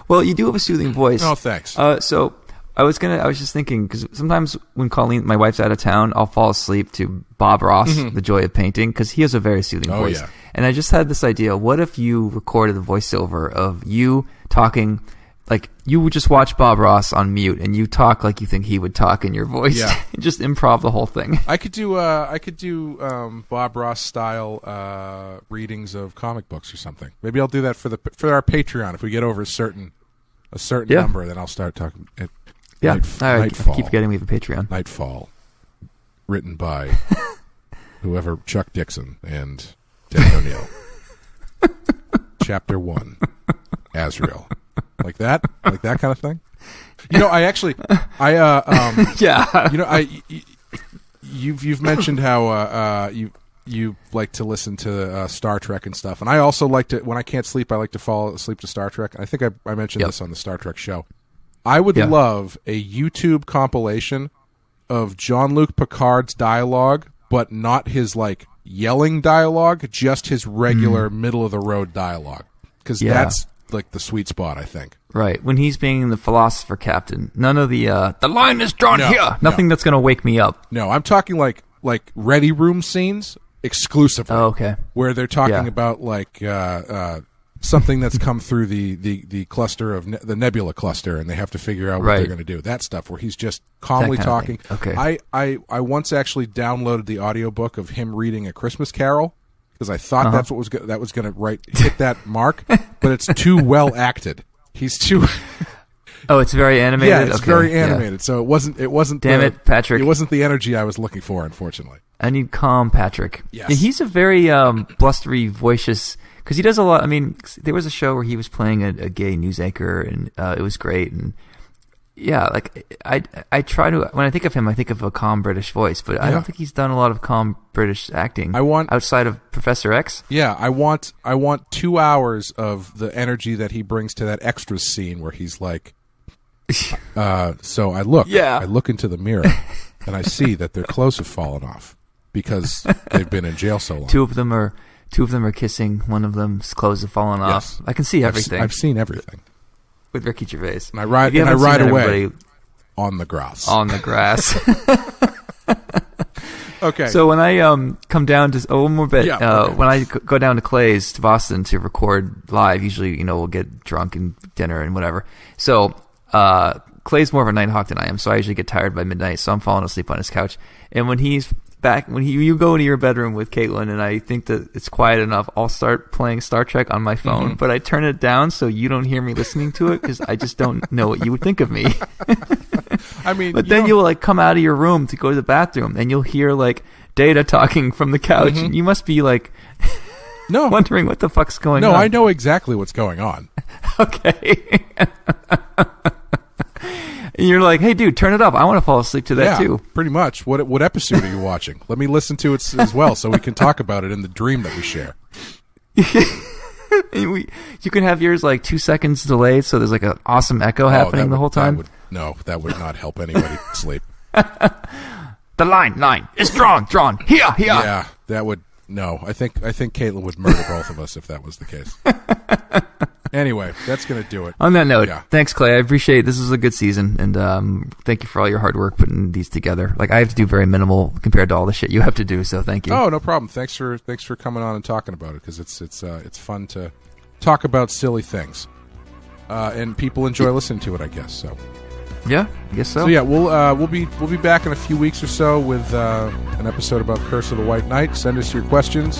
B: Well, you do have a soothing voice.
A: Oh, thanks.
B: So I was just thinking, because sometimes when Colleen, my wife's out of town, I'll fall asleep to Bob Ross, The Joy of Painting, because he has a very soothing voice.
A: Yeah.
B: And I just had this idea: what if you recorded the voiceover of you talking? Like, you would just watch Bob Ross on mute, and you talk like you think he would talk in your voice.
A: Yeah.
B: Just improv the whole thing.
A: I could do Bob Ross style readings of comic books or something. Maybe I'll do that for our Patreon. If we get over a certain number, then I'll start talking.
B: Nightfall. I keep forgetting we have a Patreon.
A: Nightfall, written by whoever, Chuck Dixon and Dan O'Neill. Chapter 1, Azrael. Like that kind of thing. You know,
B: yeah.
A: You know, you've mentioned how you like to listen to Star Trek and stuff, and I also like to, when I can't sleep, I like to fall asleep to Star Trek. I think I mentioned this on the Star Trek show. I would love a YouTube compilation of Jean-Luc Picard's dialogue, but not his like yelling dialogue, just his regular middle of the road dialogue, because that's like the sweet spot, I think.
B: Right, when he's being the philosopher captain, none of the line is drawn here. Nothing that's going to wake me up.
A: No, I'm talking like ready room scenes exclusively.
B: Oh, okay.
A: Where they're talking about like something that's come through the cluster of the nebula cluster, and they have to figure out what they're going to do. That stuff where he's just calmly talking.
B: Okay.
A: I once actually downloaded the audiobook of him reading A Christmas Carol, because I thought that's what was going to hit that mark, but it's too well acted. He's too.
B: Oh, it's very animated.
A: Yeah, it's very animated. Yeah. So it wasn't.
B: Damn it, Patrick!
A: It wasn't the energy I was looking for, unfortunately.
B: I need calm Patrick.
A: Yes.
B: Yeah, he's a very blustery, voicious. Because he does a lot. I mean, there was a show where he was playing a gay news anchor, and it was great. And yeah, like I try to, when I think of him, I think of a calm British voice, but I don't think he's done a lot of calm British acting. Outside of Professor X.
A: Yeah, I want 2 hours of the energy that he brings to that extras scene where he's like, so I look into the mirror and I see that their clothes have fallen off because they've been in jail so long.
B: Two of them are kissing. One of them's clothes have fallen off. I can see everything.
A: I've seen everything.
B: With Ricky Gervais.
A: And I ride away on the grass.
B: On the grass.
A: Okay.
B: So when I come down to one more bit, when I go down to Clay's to Boston to record live, usually we'll get drunk and dinner and whatever. So Clay's more of a night hawk than I am, so I usually get tired by midnight. So I'm falling asleep on his couch, and when he's back, you go into your bedroom with Caitlin, and I think that it's quiet enough, I'll start playing Star Trek on my phone, but I turn it down so you don't hear me listening to it, because I just don't know what you would think of me.
A: I mean,
B: but then you'll like come out of your room to go to the bathroom, and you'll hear like Data talking from the couch, and you must be like, wondering what the fuck's going on.
A: No, I know exactly what's going on.
B: Okay. And you're like, hey, dude, turn it up. I want to fall asleep to that, too.
A: Pretty much. What episode are you watching? Let me listen to it as well so we can talk about it in the dream that we share.
B: You can have yours like 2 seconds delayed, so there's like an awesome echo happening the whole time.
A: That would not help anybody sleep.
B: The line is drawn. Here.
A: Yeah, that would... No, I think Caitlin would murder both of us if that was the case. Anyway, that's going to do it.
B: On that note, thanks, Clay. I appreciate it. This is a good season, and thank you for all your hard work putting these together. Like, I have to do very minimal compared to all the shit you have to do, so thank you.
A: Oh, no problem. Thanks for coming on and talking about it, because it's fun to talk about silly things, and people enjoy listening to it, I guess. So.
B: Yeah, I guess so.
A: So yeah, we'll be back in a few weeks or so with an episode about Curse of the White Knight. Send us your questions.